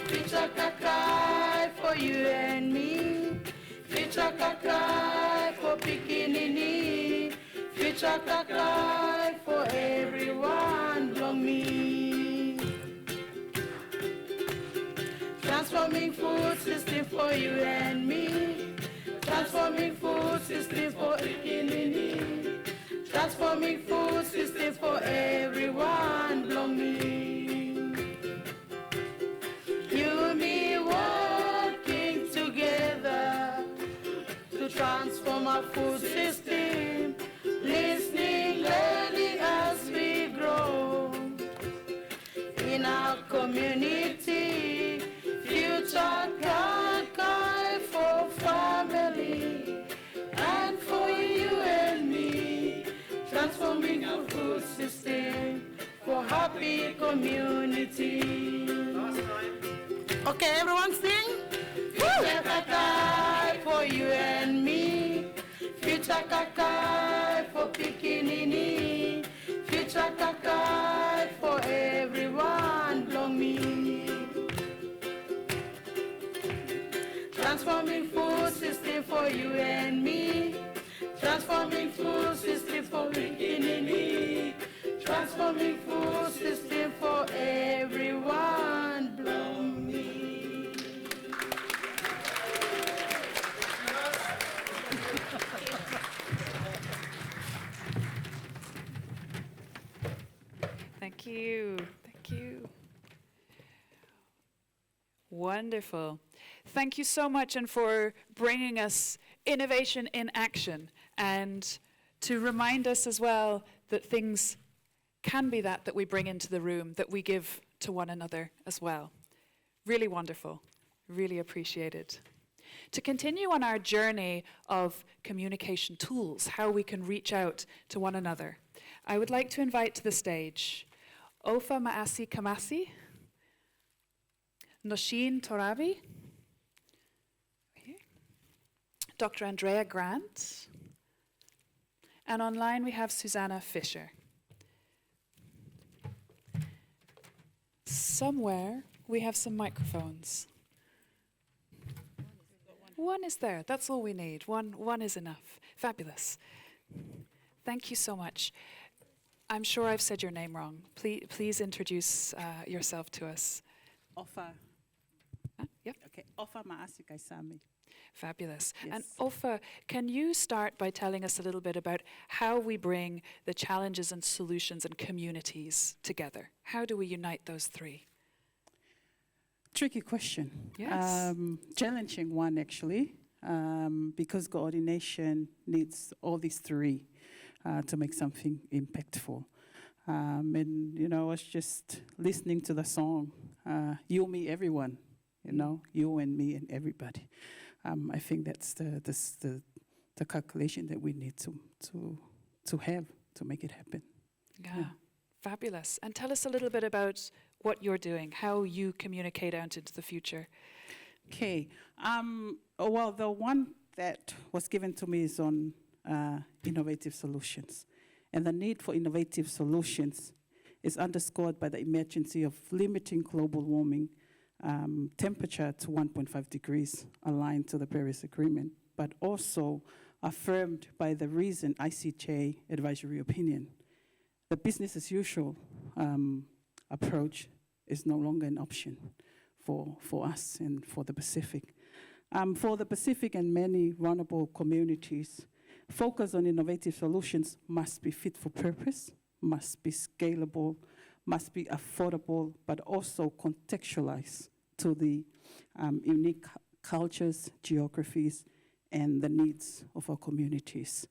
Speaker 16: Future Kakai for you and me, future Kakai for Pikinini, future Kakai for everyone from me. Transforming food system for you and me, transforming food system for Pikinini, transforming food system for everyone from me. You, me, working together to transform our food system, listening, learning as we grow in our community. Future Kakai for family and for you and me, transforming our food system for happy community. Okay, everyone sing. Future Kakai for you and me, future Kakai for Pikinini, future Kakai for everyone belong me. Transforming food system for you and me. Transforming food system for Wikinini. Transforming food system for everyone. Blow me.
Speaker 2: Thank you. Thank you. Wonderful. Thank you so much, and for bringing us innovation in action, and to remind us as well that things can be that we bring into the room, that we give to one another as well. Really wonderful. Really appreciated. To continue on our journey of communication tools, how we can reach out to one another, I would like to invite to the stage Ofa Maasi Kamasi, Noshin Torabi, Dr. Andrea Grant, and online we have Susanna Fisher. Somewhere we have some microphones. One is there. That's all we need. One is enough. Fabulous. Thank you so much. I'm sure I've said your name wrong. Please introduce yourself to us.
Speaker 17: Ofa.
Speaker 2: Yep.
Speaker 17: Okay. Ofa Maasi Kaisami.
Speaker 2: Fabulous.
Speaker 17: Yes.
Speaker 2: And Ofa, can you start by telling us a little bit about how we bring the challenges and solutions and communities together? How do we unite those three?
Speaker 17: Tricky question.
Speaker 2: Yes.
Speaker 17: Challenging one, actually, because coordination needs all these three to make something impactful. And, you know, I was just listening to the song, You, Me, Everyone, you know, you and me and everybody. I think that's the calculation that we need to have to make it happen.
Speaker 2: Yeah. Fabulous. And tell us a little bit about what you're doing, how you communicate out into the future.
Speaker 17: Okay. Well, the one that was given to me is on innovative solutions. And the need for innovative solutions is underscored by the emergency of limiting global warming temperature to 1.5 degrees, aligned to the Paris Agreement, but also affirmed by the recent ICJ advisory opinion. The business as usual approach is no longer an option for us and for the Pacific. For the Pacific and many vulnerable communities, focus on innovative solutions must be fit for purpose, must be scalable, must be affordable, but also contextualized to the unique cultures, geographies, and the needs of our communities.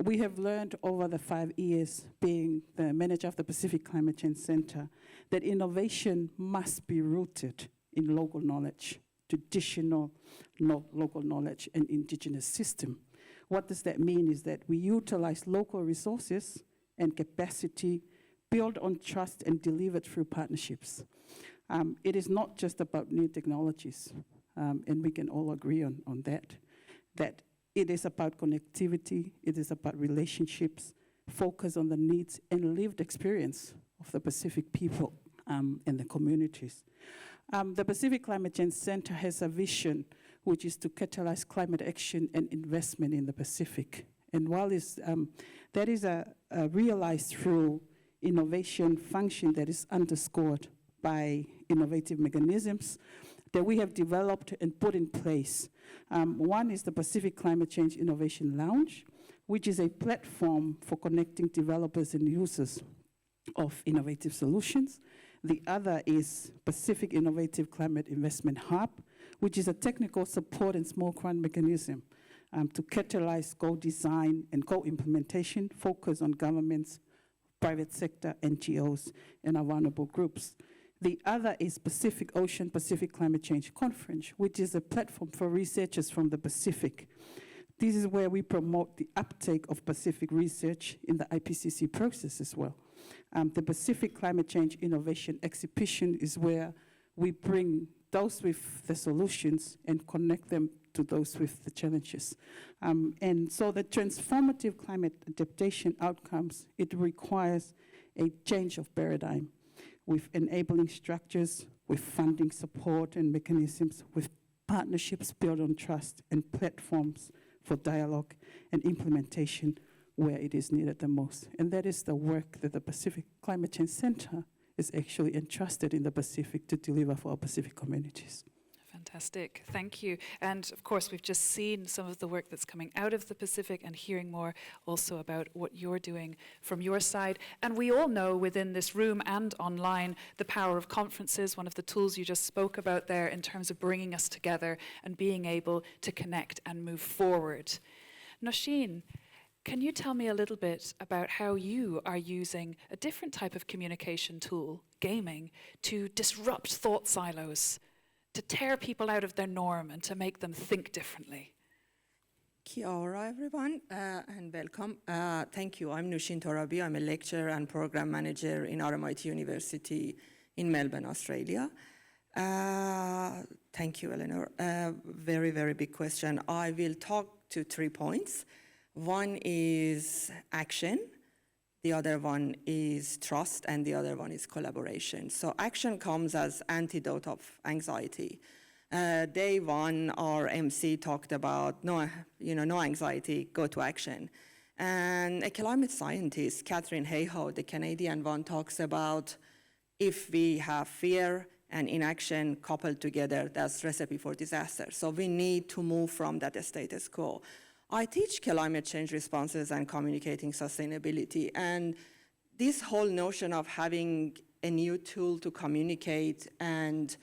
Speaker 17: We have learned over the 5 years being the manager of the Pacific Climate Change Center that innovation must be rooted in local knowledge, traditional local knowledge, and indigenous system. What does that mean is that we utilize local resources and capacity, build on trust, and deliver through partnerships. It is not just about new technologies, and we can all agree on that it is about connectivity, it is about relationships, focus on the needs and lived experience of the Pacific people and the communities. The Pacific Climate Change Center has a vision which is to catalyze climate action and investment in the Pacific. And while that is realized through innovation function that is underscored by innovative mechanisms that we have developed and put in place. One is the Pacific Climate Change Innovation Lounge, which is a platform for connecting developers and users of innovative solutions. The other is Pacific Innovative Climate Investment Hub, which is a technical support and small grant mechanism to catalyze co-design and co-implementation, focus on governments, private sector, NGOs, and our vulnerable groups. The other is Pacific Ocean Pacific Climate Change Conference, which is a platform for researchers from the Pacific. This is where we promote the uptake of Pacific research in the IPCC process as well. The Pacific Climate Change Innovation Exhibition is where we bring those with the solutions and connect them to those with the challenges. And so the transformative climate adaptation outcomes, it requires a change of paradigm with enabling structures, with funding support and mechanisms, with partnerships built on trust, and platforms for dialogue and implementation where it is needed the most. And that is the work that the Pacific Climate Change Center is actually entrusted in the Pacific to deliver for our Pacific communities.
Speaker 2: Fantastic, thank you. And of course, we've just seen some of the work that's coming out of the Pacific and hearing more also about what you're doing from your side. And we all know within this room and online the power of conferences, one of the tools you just spoke about there in terms of bringing us together and being able to connect and move forward. Nosheen, can you tell me a little bit about how you are using a different type of communication tool, gaming, to disrupt thought silos, to tear people out of their norm and to make them think differently?
Speaker 18: Kia ora, everyone, and welcome. Thank you. I'm Nushin Torabi. I'm a lecturer and program manager in RMIT University in Melbourne, Australia. Thank you, Eleanor. Very, very big question. I will talk to 3 points. One is action, the other one is trust, and the other one is collaboration. So action comes as antidote of anxiety. Day one, our MC talked about no anxiety, go to action. And a climate scientist, Catherine Hayhoe, the Canadian one, talks about if we have fear and inaction coupled together, that's recipe for disaster. So we need to move from that status quo. I teach climate change responses and communicating sustainability, and this whole notion of having a new tool to communicate and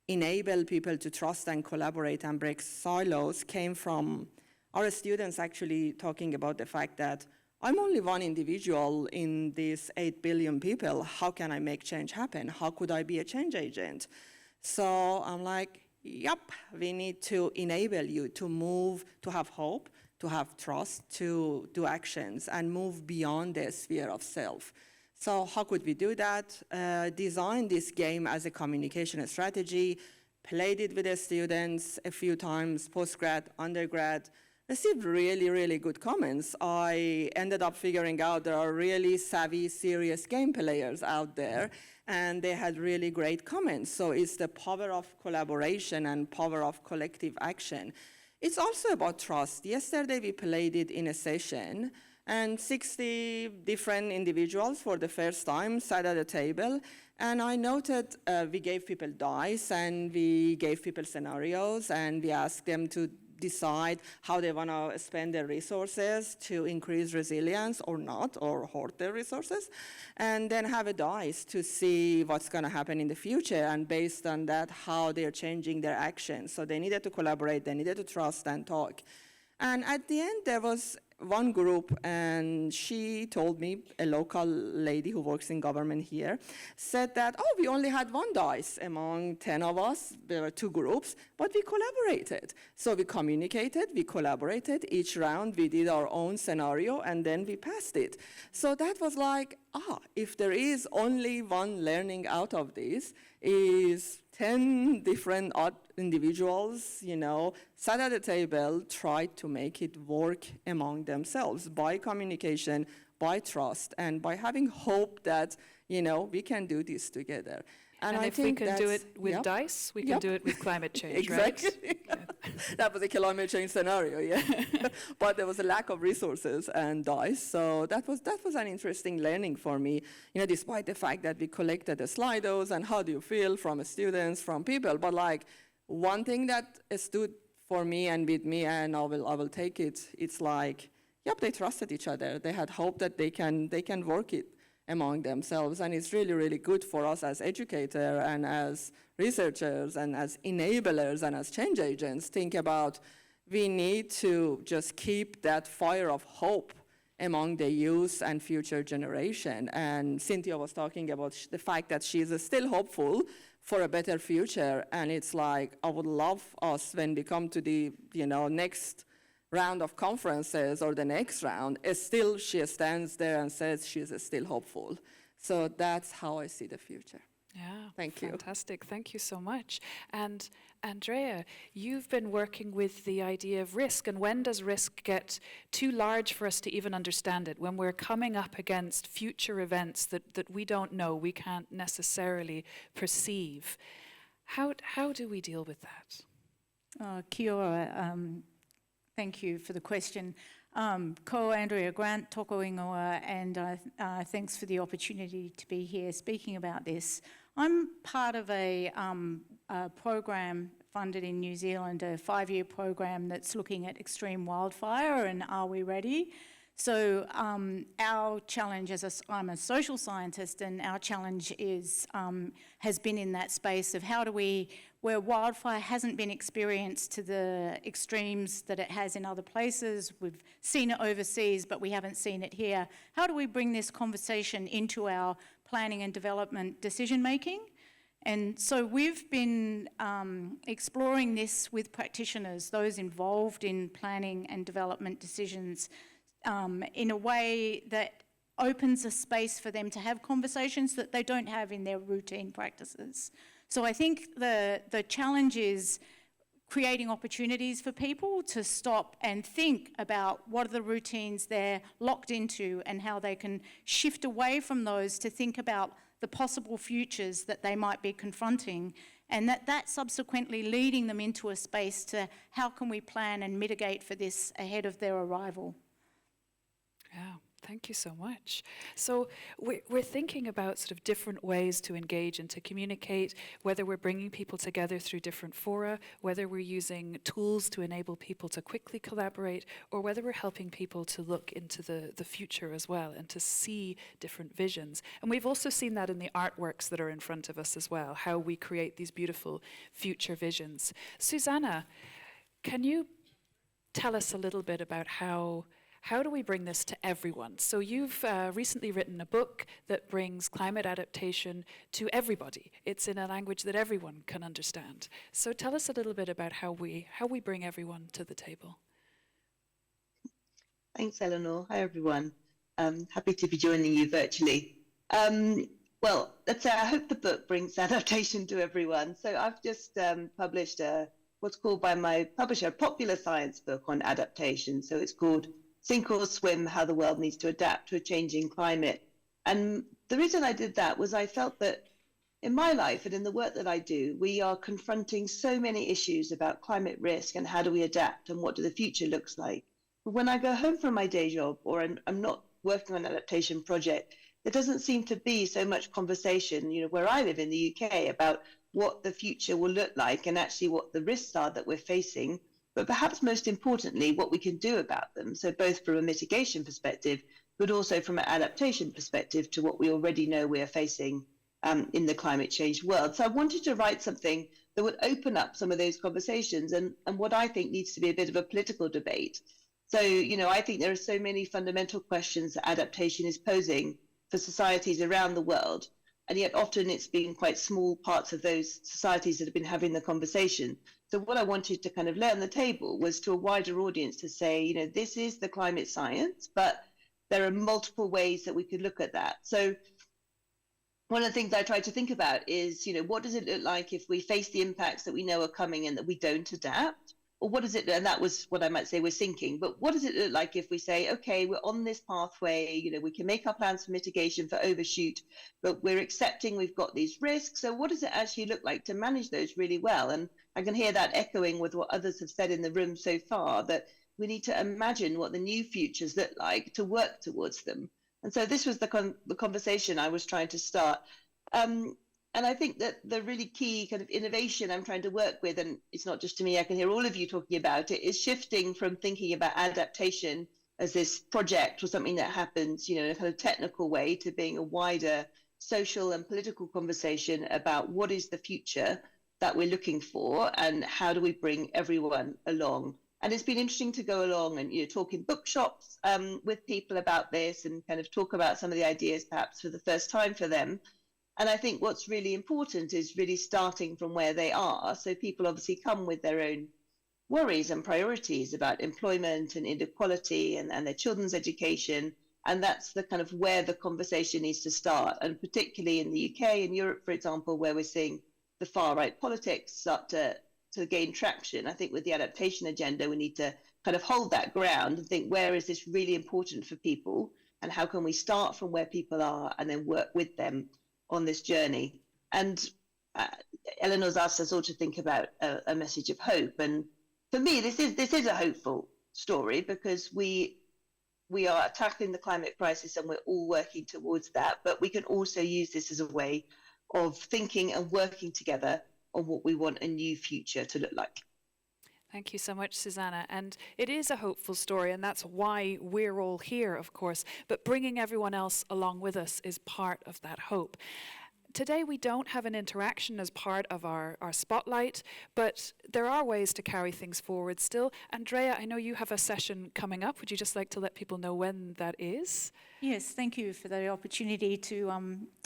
Speaker 18: enable people to trust and collaborate and break silos came from our students actually talking about the fact that I'm only one individual in these 8 billion people. How can I make change happen? How could I be a change agent? So I'm like, yep, we need to enable you to move, to have hope, to have trust, to do actions and move beyond the sphere of self. So how could we do that? Design this game as a communication strategy, played it with the students a few times, postgrad, undergrad, received really, really good comments. I ended up figuring out there are really savvy, serious game players out there, and they had really great comments. So it's the power of collaboration and power of collective action. It's also about trust. Yesterday we played it in a session, and 60 different individuals for the first time sat at a table, and I noted we gave people dice, and we gave people scenarios, and we asked them to decide how they want to spend their resources to increase resilience or not, or hoard their resources, and then have a dice to see what's going to happen in the future, and based on that, how they're changing their actions. So they needed to collaborate, they needed to trust and talk. And at the end, there was one group, and she told me, a local lady who works in government here, said that, oh, we only had one dice among 10 of us. There were 2 groups, but we collaborated. So we communicated, we collaborated. Each round, we did our own scenario, and then we passed it. So that was like, if there is only one learning out of this, is 10 different odd individuals, sat at a table, tried to make it work among themselves by communication, by trust, and by having hope that, we can do this together.
Speaker 2: And
Speaker 18: I
Speaker 2: if
Speaker 18: think
Speaker 2: we can do it with dice, we can do it with climate change,
Speaker 18: exactly.
Speaker 2: right?
Speaker 18: That was a climate change scenario, yeah. But there was a lack of resources and dice, so that was an interesting learning for me. Despite the fact that we collected the Slidos and how do you feel from students, from people, but like one thing that stood for me and with me, and I will take it. It's like, yep, they trusted each other. They had hope that they can work it among themselves, and it's really, really good for us as educators and as researchers and as enablers and as change agents. Think about, we need to just keep that fire of hope among the youth and future generation. And Cynthia was talking about the fact that she's still hopeful for a better future, and it's like, I would love us when we come to the next round of conferences or the next round, still she stands there and says she's still hopeful. So that's how I see the future.
Speaker 2: Yeah,
Speaker 18: thank you.
Speaker 2: Fantastic, thank you so much. And Andrea, you've been working with the idea of risk, and when does risk get too large for us to even understand it? When we're coming up against future events that we don't know, we can't necessarily perceive. How do we deal with that?
Speaker 19: Kia ora. Thank you for the question. Ko Andrea Grant, toko ingoa, and thanks for the opportunity to be here speaking about this. I'm part of a program funded in New Zealand, a 5-year program that's looking at extreme wildfire and are we ready? So our challenge I'm a social scientist, and our challenge has been in that space of how do we, where wildfire hasn't been experienced to the extremes that it has in other places, we've seen it overseas, but we haven't seen it here. How do we bring this conversation into our planning and development decision making? And so we've been exploring this with practitioners, those involved in planning and development decisions, in a way that opens a space for them to have conversations that they don't have in their routine practices. So I think the challenge is creating opportunities for people to stop and think about what are the routines they're locked into and how they can shift away from those to think about the possible futures that they might be confronting, and that subsequently leading them into a space to how can we plan and mitigate for this ahead of their arrival.
Speaker 2: Yeah, thank you so much. So we're thinking about sort of different ways to engage and to communicate, whether we're bringing people together through different fora, whether we're using tools to enable people to quickly collaborate, or whether we're helping people to look into the future as well and to see different visions. And we've also seen that in the artworks that are in front of us as well, how we create these beautiful future visions. Susanna, can you tell us a little bit about how do we bring this to everyone? So you've recently written a book that brings climate adaptation to everybody. It's in a language that everyone can understand. So tell us a little bit about how we bring everyone to the table.
Speaker 20: Thanks, Eleanor. Hi, everyone. Happy to be joining you virtually. Well, let's say I hope the book brings adaptation to everyone. So I've just published what's called by my publisher a popular science book on adaptation. So it's called Sink or Swim, How the World Needs to Adapt to a Changing Climate. And the reason I did that was I felt that in my life and in the work that I do, we are confronting so many issues about climate risk and how do we adapt and what do the future looks like. But when I go home from my day job or I'm not working on an adaptation project, there doesn't seem to be so much conversation, where I live in the UK about what the future will look like and actually what the risks are that we're facing, but perhaps most importantly, what we can do about them. So both from a mitigation perspective, but also from an adaptation perspective to what we already know we are facing in the climate change world. So I wanted to write something that would open up some of those conversations and what I think needs to be a bit of a political debate. So, I think there are so many fundamental questions that adaptation is posing for societies around the world. And yet often it's been quite small parts of those societies that have been having the conversation. So what I wanted to kind of lay on the table was to a wider audience to say, this is the climate science, but there are multiple ways that we could look at that. So one of the things I tried to think about is, what does it look like if we face the impacts that we know are coming and that we don't adapt? Or what is it, and that was what I might say we're sinking, but what does it look like if we say, okay, we're on this pathway, we can make our plans for mitigation, for overshoot, but we're accepting we've got these risks. So what does it actually look like to manage those really well? And I can hear that echoing with what others have said in the room so far, that we need to imagine what the new futures look like to work towards them. And so this was the conversation I was trying to start. And I think that the really key kind of innovation I'm trying to work with, and it's not just to me, I can hear all of you talking about it, is shifting from thinking about adaptation as this project or something that happens, in a kind of technical way to being a wider social and political conversation about what is the future that we're looking for and how do we bring everyone along. And it's been interesting to go along and talk in bookshops with people about this and kind of talk about some of the ideas perhaps for the first time for them. And I think what's really important is really starting from where they are. So people obviously come with their own worries and priorities about employment and inequality and their children's education. And that's the kind of where the conversation needs to start. And particularly in the UK and Europe, for example, where we're seeing the far right politics start to gain traction. I think with the adaptation agenda, we need to kind of hold that ground and think, where is this really important for people? And how can we start from where people are and then work with them on this journey? And Eleanor's asked us all to think about a message of hope, and for me, this is a hopeful story because we are tackling the climate crisis and we're all working towards that. But we can also use this as a way of thinking and working together on what we want a new future to look like.
Speaker 2: Thank you so much, Susanna. And it is a hopeful story, and that's why we're all here, of course. But bringing everyone else along with us is part of that hope. Today we don't have an interaction as part of our spotlight, but there are ways to carry things forward still. Andrea, I know you have a session coming up. Would you just like to let people know when that is?
Speaker 19: Yes, thank you for the opportunity to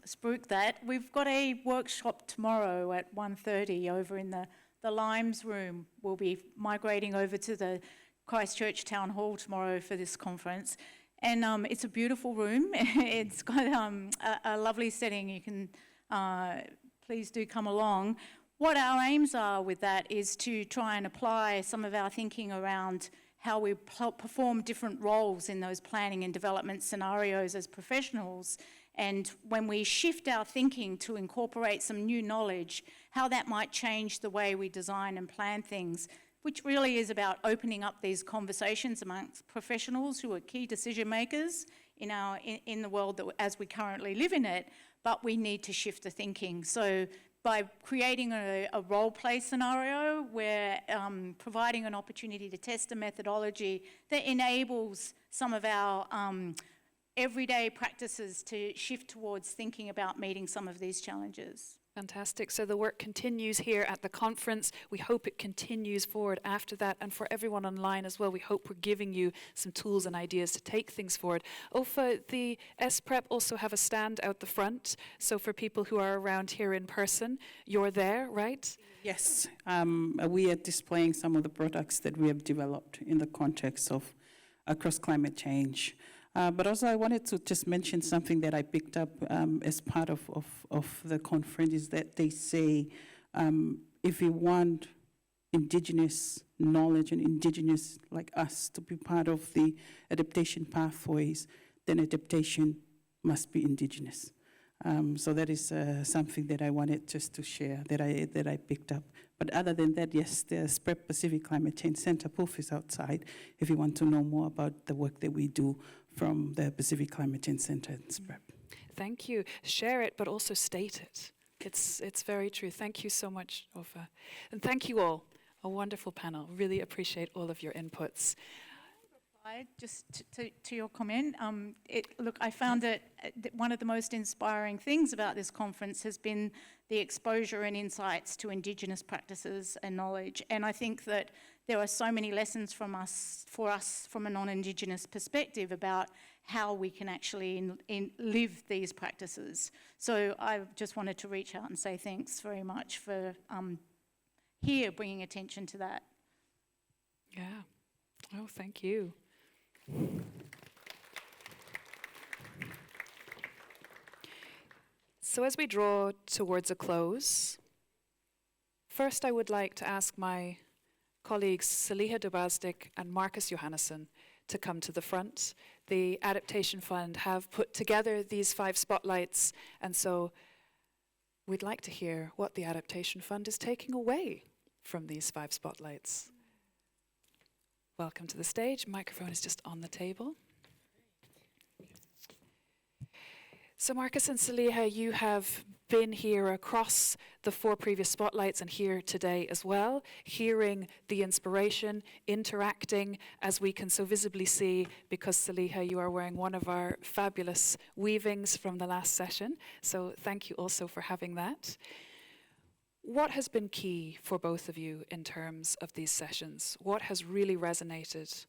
Speaker 19: spruik that. We've got a workshop tomorrow at 1:30 over in the Limes room. We'll be migrating over to the Christchurch Town Hall tomorrow for this conference. And it's a beautiful room. It's got a lovely setting. You can please do come along. What our aims are with that is to try and apply some of our thinking around how we perform different roles in those planning and development scenarios as professionals. And when we shift our thinking to incorporate some new knowledge, how that might change the way we design and plan things, which really is about opening up these conversations amongst professionals who are key decision makers in the world as we currently live in it, but we need to shift the thinking. So by creating a role play scenario, we're providing an opportunity to test a methodology that enables some of our everyday practices to shift towards thinking about meeting some of these challenges.
Speaker 2: Fantastic. So the work continues here at the conference. We hope it continues forward after that. And for everyone online as well, we hope we're giving you some tools and ideas to take things forward. Ofa, the SPREP also have a stand out the front. So for people who are around here in person, you're there, right?
Speaker 17: Yes. We are displaying some of the products that we have developed in the context of across climate change. But also I wanted to just mention something that I picked up as part of the conference is that they say if you want Indigenous knowledge and Indigenous like us to be part of the adaptation pathways, then adaptation must be Indigenous. So that is something that I wanted just to share that I picked up. But other than that, yes, the SPREP Pacific Climate Change Center booth is outside if you want to know more about the work that we do from the Pacific Climate Change Center in SPREP.
Speaker 2: Thank you. Share it, but also state it. It's very true. Thank you so much, Ofa. And thank you all. A wonderful panel. Really appreciate all of your inputs.
Speaker 19: Just to your comment, look, I found that one of the most inspiring things about this conference has been the exposure and insights to Indigenous practices and knowledge. And I think that there are so many lessons for us from a non-Indigenous perspective about how we can actually live these practices. So I just wanted to reach out and say thanks very much for here bringing attention to that.
Speaker 2: Yeah. Oh, thank you. So as we draw towards a close, first I would like to ask my colleagues Saliha Dubasdik and Marcus Johannesson to come to the front. The Adaptation Fund have put together these 5 spotlights, and so we'd like to hear what the Adaptation Fund is taking away from these 5 spotlights. Welcome to the stage. Microphone is just on the table. So Marcus and Saliha, you have been here across the 4 previous spotlights and here today as well, hearing the inspiration, interacting, as we can so visibly see, because Saliha, you are wearing one of our fabulous weavings from the last session. So thank you also for having that. What has been key for both of you in terms of these sessions? What has really resonated?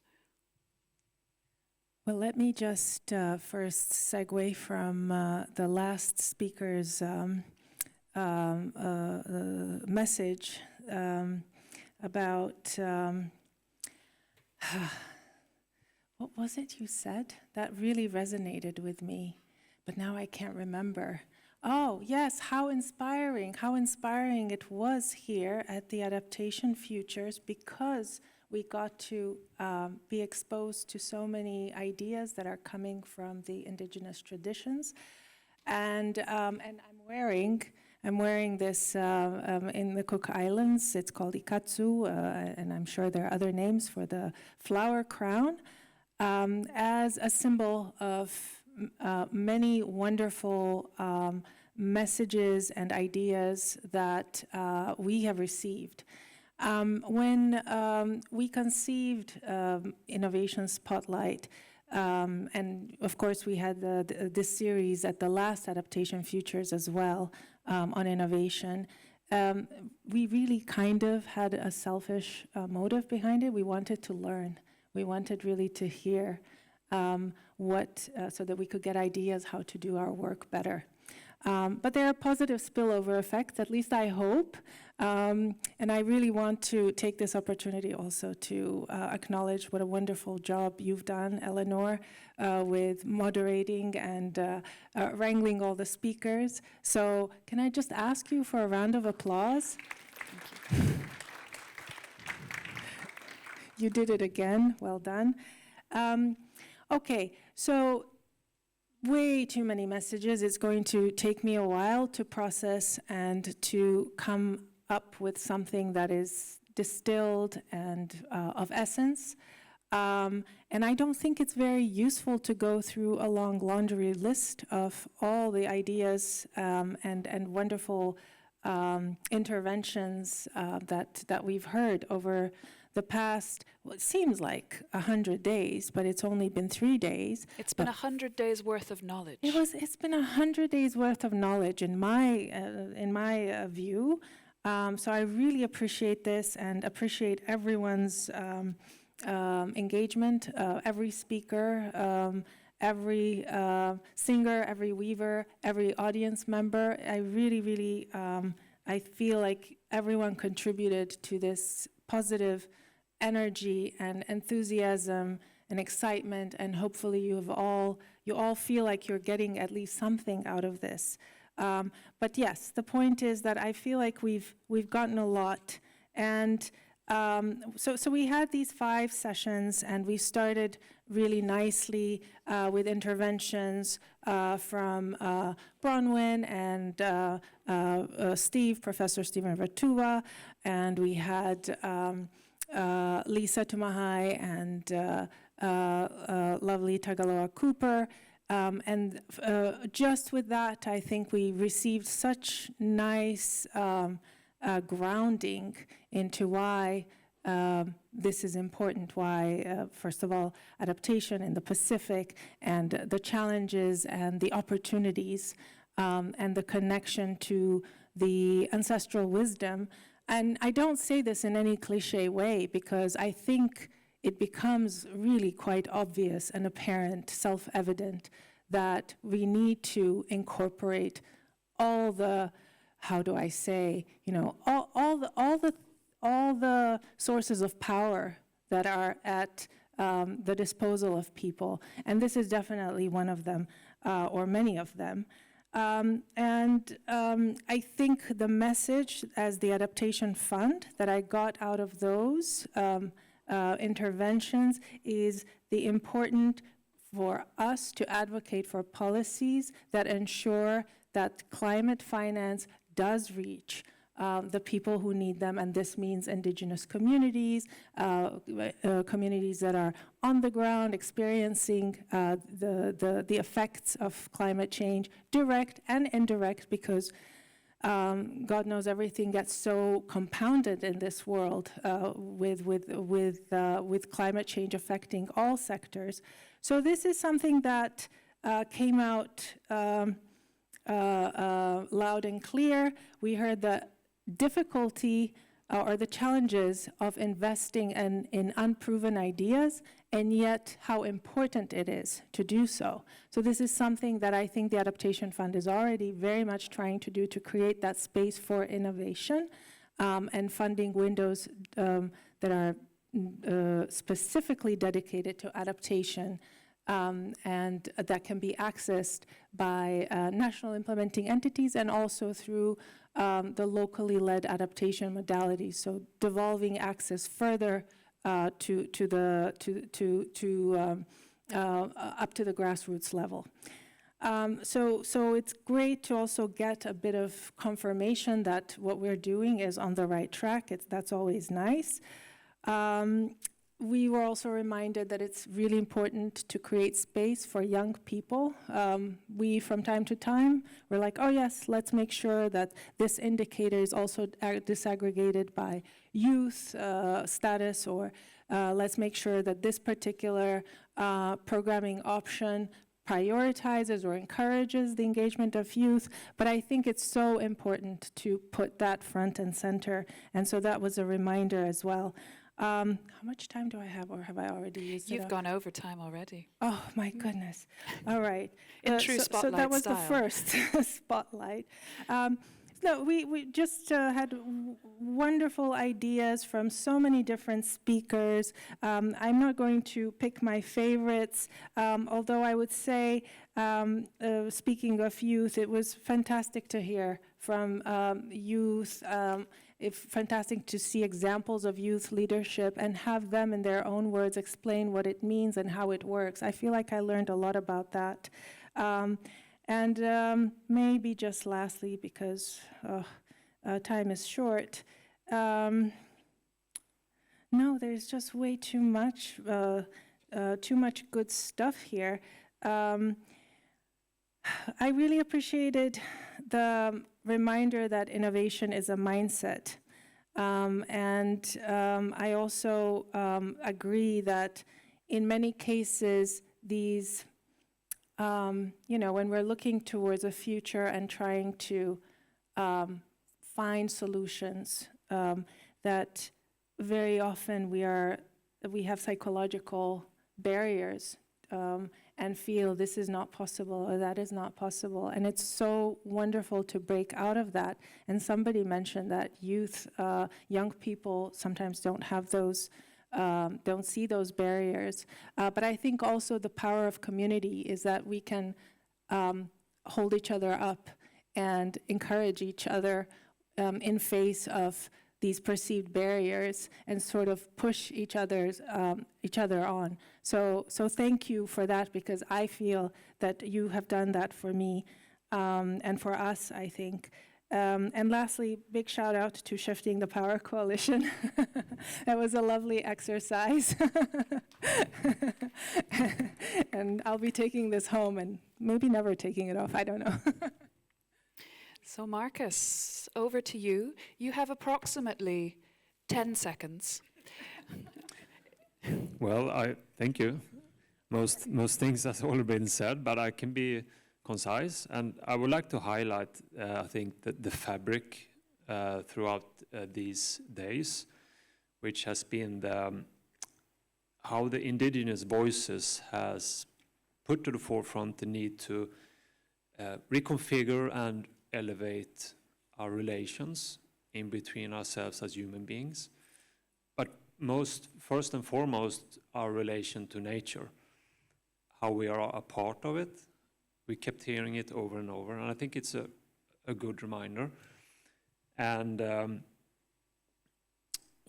Speaker 21: Well, let me just first segue from the last speaker's message about, what was it you said? That really resonated with me, but now I can't remember. Oh, yes, how inspiring it was here at the Adaptation Futures, because we got to be exposed to so many ideas that are coming from the Indigenous traditions. And I'm wearing I'm wearing this in the Cook Islands. It's called ikatsu, and I'm sure there are other names for the flower crown, as a symbol of many wonderful messages and ideas that we have received. When we conceived Innovation Spotlight, and of course we had this series at the last Adaptation Futures as well on innovation, we really kind of had a selfish motive behind it. We wanted to learn. We wanted really to hear so that we could get ideas how to do our work better. But there are positive spillover effects, at least I hope. And I really want to take this opportunity also to acknowledge what a wonderful job you've done, Eleanor, with moderating and wrangling all the speakers. So can I just ask you for a round of applause? Thank you. You did it again. Well done. Okay, so way too many messages. It's going to take me a while to process and to come up with something that is distilled and of essence. And I don't think it's very useful to go through a long laundry list of all the ideas and wonderful interventions that we've heard over the past, well, it seems like 100 days, but it's only been 3 days.
Speaker 2: It's been 100 days worth of knowledge.
Speaker 21: It's been 100 days worth of knowledge in my view. So I really appreciate this and appreciate everyone's engagement, every speaker, every singer, every weaver, every audience member. I really, really, I feel like everyone contributed to this positive energy and enthusiasm and excitement, and hopefully you all feel like you're getting at least something out of this. But yes, the point is that I feel like we've gotten a lot, and so we had these 5 sessions, and we started really nicely with interventions from Bronwyn and Professor Stephen Vertuva, and we had Lisa Tumahai and lovely Tagaloa Cooper. And just with that, I think we received such nice grounding into why this is important, why, first of all, adaptation in the Pacific and the challenges and the opportunities and the connection to the ancestral wisdom. And I don't say this in any cliche way, because I think it becomes really quite obvious and apparent, self-evident, that we need to incorporate all the, how do I say, all the sources of power that are at the disposal of people, and this is definitely one of them, or many of them. I think the message as the Adaptation Fund that I got out of those interventions is the important for us to advocate for policies that ensure that climate finance does reach the people who need them, and this means indigenous communities, communities that are on the ground experiencing the effects of climate change, direct and indirect, because God knows everything gets so compounded in this world with climate change affecting all sectors. So this is something that came out loud and clear. We heard the difficulty or the challenges of investing in unproven ideas, and yet how important it is to do so. So this is something that I think the Adaptation Fund is already very much trying to do, to create that space for innovation and funding windows that are specifically dedicated to adaptation, and that can be accessed by national implementing entities and also through the locally led adaptation modalities. So devolving access further up to the grassroots level. So it's great to also get a bit of confirmation that what we're doing is on the right track. That's always nice. We were also reminded that it's really important to create space for young people. We, from time to time, we're like, oh yes, let's make sure that this indicator is also disaggregated by youth status, or let's make sure that this particular programming option prioritizes or encourages the engagement of youth. But I think it's so important to put that front and center. And so that was a reminder as well. How much time do I have, or have I already used it
Speaker 2: You've
Speaker 21: up?
Speaker 2: gone over time already.
Speaker 21: Oh, my goodness. All right.
Speaker 2: In true
Speaker 21: so
Speaker 2: spotlight
Speaker 21: that was
Speaker 2: style.
Speaker 21: the first spotlight. No, we just had wonderful ideas from so many different speakers. I'm not going to pick my favorites, although I would say, speaking of youth, it was fantastic to hear from youth. It's fantastic to see examples of youth leadership and have them in their own words explain what it means and how it works. I feel like I learned a lot about that. And maybe just lastly, because time is short, no, there's just way too much good stuff here. I really appreciated the reminder that innovation is a mindset. And I also agree that in many cases, these, when we're looking towards a future and trying to find solutions, that very often we have psychological barriers and feel this is not possible or that is not possible. And it's so wonderful to break out of that. And somebody mentioned that youth, young people sometimes don't have those, don't see those barriers. But I think also the power of community is that we can hold each other up and encourage each other in face of these perceived barriers and sort of push each other on. So thank you for that, because I feel that you have done that for me and for us, I think. And lastly, big shout out to Shifting the Power Coalition. That was a lovely exercise. And I'll be taking this home and maybe never taking it off, I don't know.
Speaker 2: So Marcus, over to you. You have approximately 10 seconds.
Speaker 1: Well, thank you. Most things has already been said, but I can be concise, and I would like to highlight, I think, the fabric throughout these days, which has been how the indigenous voices has put to the forefront the need to reconfigure and elevate our relations in between ourselves as human beings, but first and foremost, our relation to nature, how we are a part of it. We kept hearing it over and over, and I think it's a good reminder. And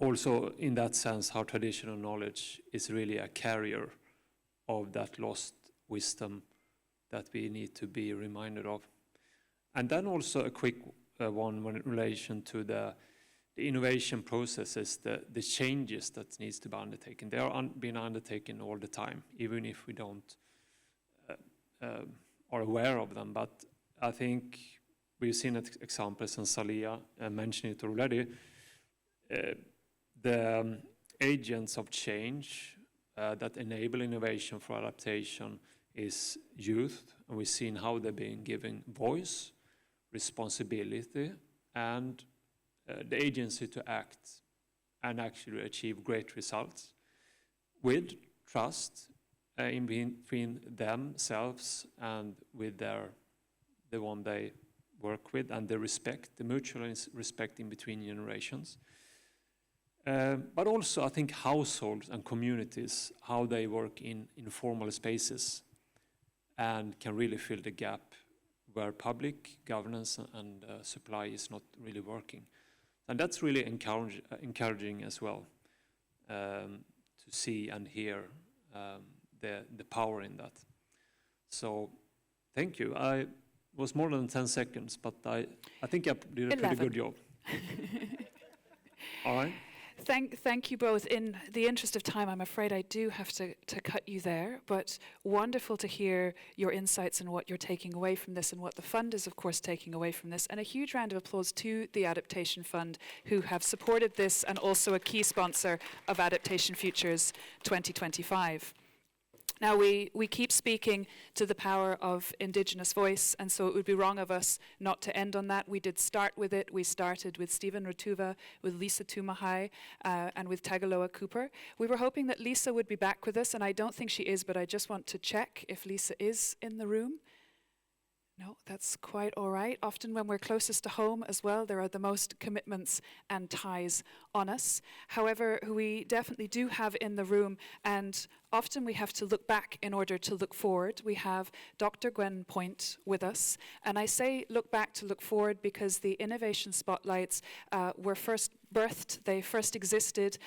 Speaker 1: also, in that sense, how traditional knowledge is really a carrier of that lost wisdom that we need to be reminded of. And then also a quick one in relation to the innovation processes, the changes that needs to be undertaken. They are being undertaken all the time, even if we don't are aware of them. But I think we've seen examples, and Salia mentioned it already. The agents of change that enable innovation for adaptation is youth, and we've seen how they're being given voice, responsibility, and the agency to act and actually achieve great results with trust in between themselves and with the one they work with, and the respect, the mutual respect in between generations. But also, I think households and communities, how they work in informal spaces and can really fill the gap where public governance and supply is not really working. And that's really encouraging as well, to see and hear the power in that. So Thank you. I was more than 10 seconds, but I think I did a pretty
Speaker 2: 11.
Speaker 1: good job. All right.
Speaker 2: Thank you both. In the interest of time, I'm afraid I do have to cut you there, but wonderful to hear your insights and what you're taking away from this and what the fund is, of course, taking away from this. And a huge round of applause to the Adaptation Fund, who have supported this and also a key sponsor of Adaptation Futures 2025. Now, we keep speaking to the power of Indigenous voice, and so it would be wrong of us not to end on that. We did start with it. We started with Stephen Rutuva, with Lisa Tumahai, and with Tagaloa Cooper. We were hoping that Lisa would be back with us, and I don't think she is, but I just want to check if Lisa is in the room. No, that's quite all right. Often when we're closest to home as well, there are the most commitments and ties on us. However, who we definitely do have in the room, and often we have to look back in order to look forward. We have Dr. Gwen Point with us. And I say look back to look forward because the innovation spotlights were first birthed, they first existed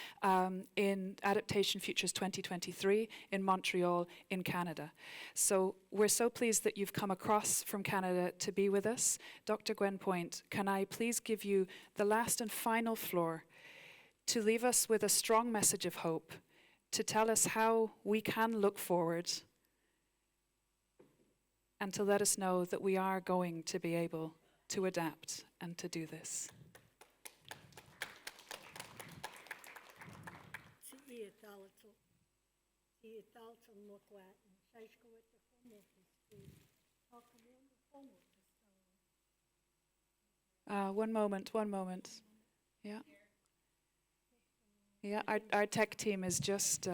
Speaker 2: in Adaptation Futures 2023 in Montreal in Canada. So we're so pleased that you've come across from Canada to be with us. Dr. Gwen Point, can I please give you the last and final floor to leave us with a strong message of hope, to tell us how we can look forward, and to let us know that we are going to be able to adapt and to do this. One moment. Yeah. Yeah, our tech team is just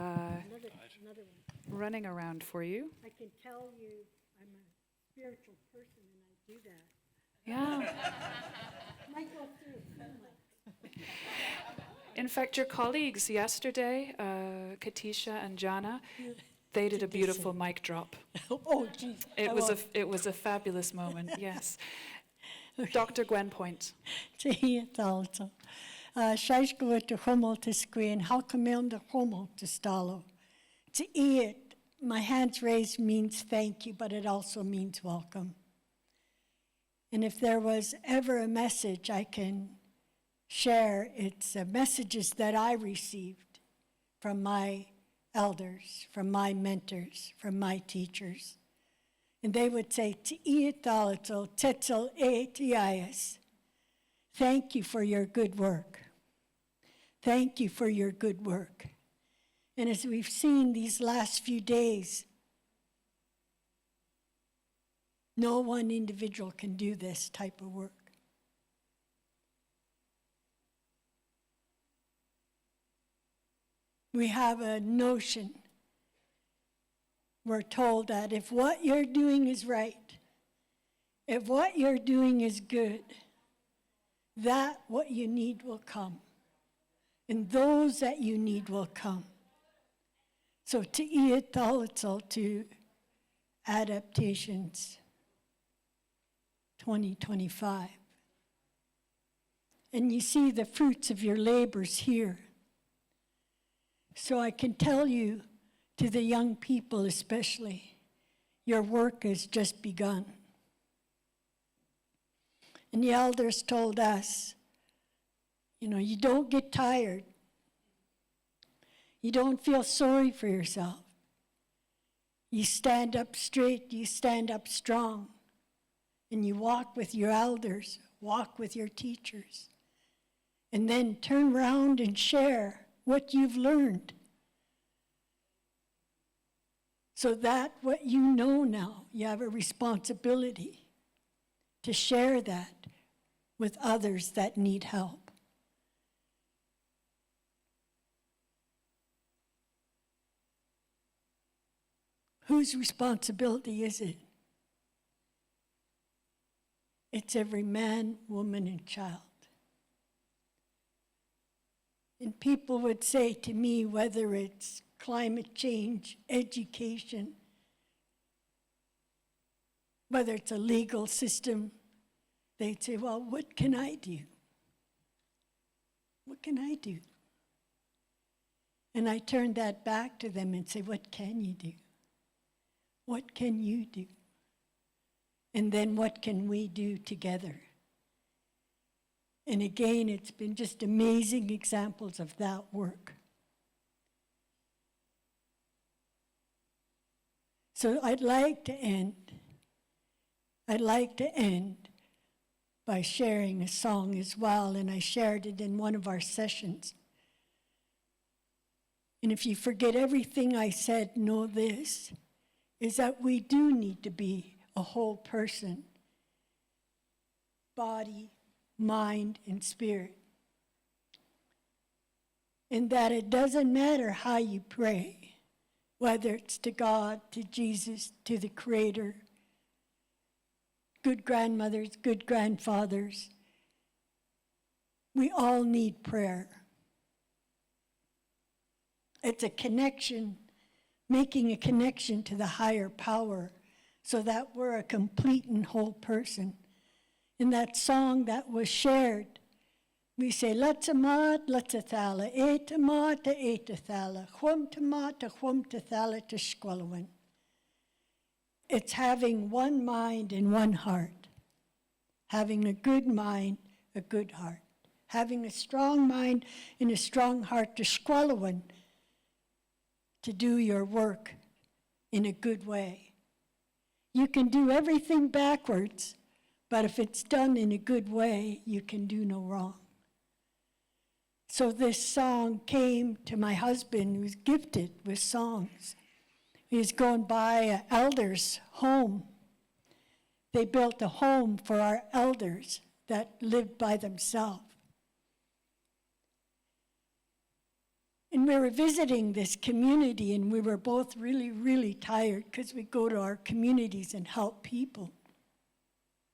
Speaker 2: running around for you.
Speaker 3: I can tell you I'm a spiritual person and I do that.
Speaker 2: Yeah.
Speaker 3: Might go through.
Speaker 2: In fact, your colleagues yesterday, Katisha and Jana, they did a beautiful mic drop.
Speaker 3: Oh, geez.
Speaker 2: It was a fabulous moment, yes. Dr. Gwen Point.
Speaker 3: Shaishko to homo to screen, how come the homo to stalo? To eat, my hands raised means thank you, but it also means welcome. And if there was ever a message I can share, it's messages that I received from my elders, from my mentors, from my teachers. And they would say, "Ti'italato tetzel e tias." Thank you for your good work. Thank you for your good work. And as we've seen these last few days, no one individual can do this type of work. We have a notion. We're told that if what you're doing is right, if what you're doing is good, that what you need will come. And those that you need will come. So to Adaptations 2025. And you see the fruits of your labors here. So I can tell you, to the young people especially, your work has just begun. And the elders told us, you don't get tired. You don't feel sorry for yourself. You stand up straight, you stand up strong, and you walk with your elders, walk with your teachers, and then turn around and share what you've learned. So that what you know now, you have a responsibility to share that with others that need help. Whose responsibility is it? It's every man, woman, and child. And people would say to me, whether it's climate change, education, whether it's a legal system, they'd say, well, what can I do? What can I do? And I turn that back to them and say, what can you do? What can you do? And then what can we do together? And again, it's been just amazing examples of that work. So I'd like to end by sharing a song as well, and I shared it in one of our sessions. And if you forget everything I said, know this, is that we do need to be a whole person, body, mind, and spirit. And that it doesn't matter how you pray, whether it's to God, to Jesus, to the Creator, good grandmothers, good grandfathers. We all need prayer. It's a connection, making a connection to the higher power so that we're a complete and whole person. In that song that was shared, we say, Latzamat, Latzathala, Etamata, Etathala, Huamtamata, Huamtathala, Tashqualawan. It's having one mind and one heart. Having a good mind, a good heart. Having a strong mind and a strong heart, Tashqualawan, to do your work in a good way. You can do everything backwards, but if it's done in a good way, you can do no wrong. So this song came to my husband, who's gifted with songs. He was going by an elder's home. They built a home for our elders that lived by themselves. And we were visiting this community, and we were both really, really tired because we go to our communities and help people.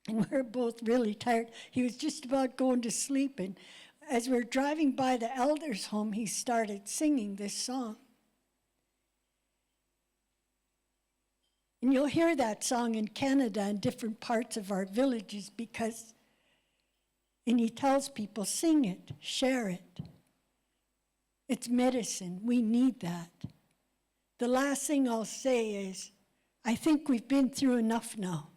Speaker 3: And we were both really tired. He was just about going to sleep, and as we were driving by the elders' home, he started singing this song. And you'll hear that song in Canada in different parts of our villages and he tells people, sing it, share it. It's medicine. We need that. The last thing I'll say is, I think we've been through enough now.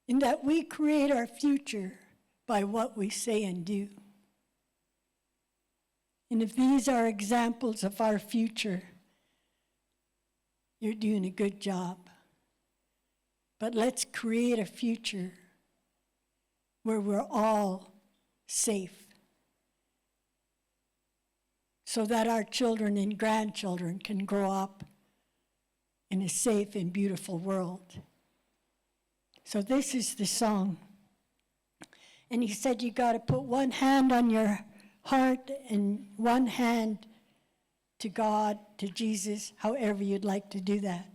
Speaker 3: In that we create our future by what we say and do. And if these are examples of our future, you're doing a good job. But let's create a future where we're all safe, so that our children and grandchildren can grow up in a safe and beautiful world. So this is the song. And he said you got to put one hand on your heart and one hand to God, to Jesus, however you'd like to do that.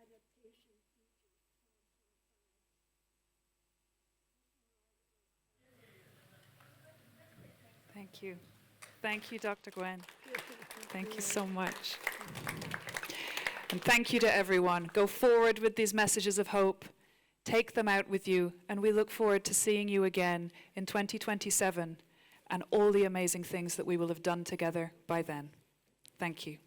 Speaker 3: Adaptation Futures.
Speaker 2: Thank you. Thank you, Dr. Gwen. Thank you so much. And thank you to everyone. Go forward with these messages of hope. Take them out with you. And we look forward to seeing you again in 2027 and all the amazing things that we will have done together by then. Thank you.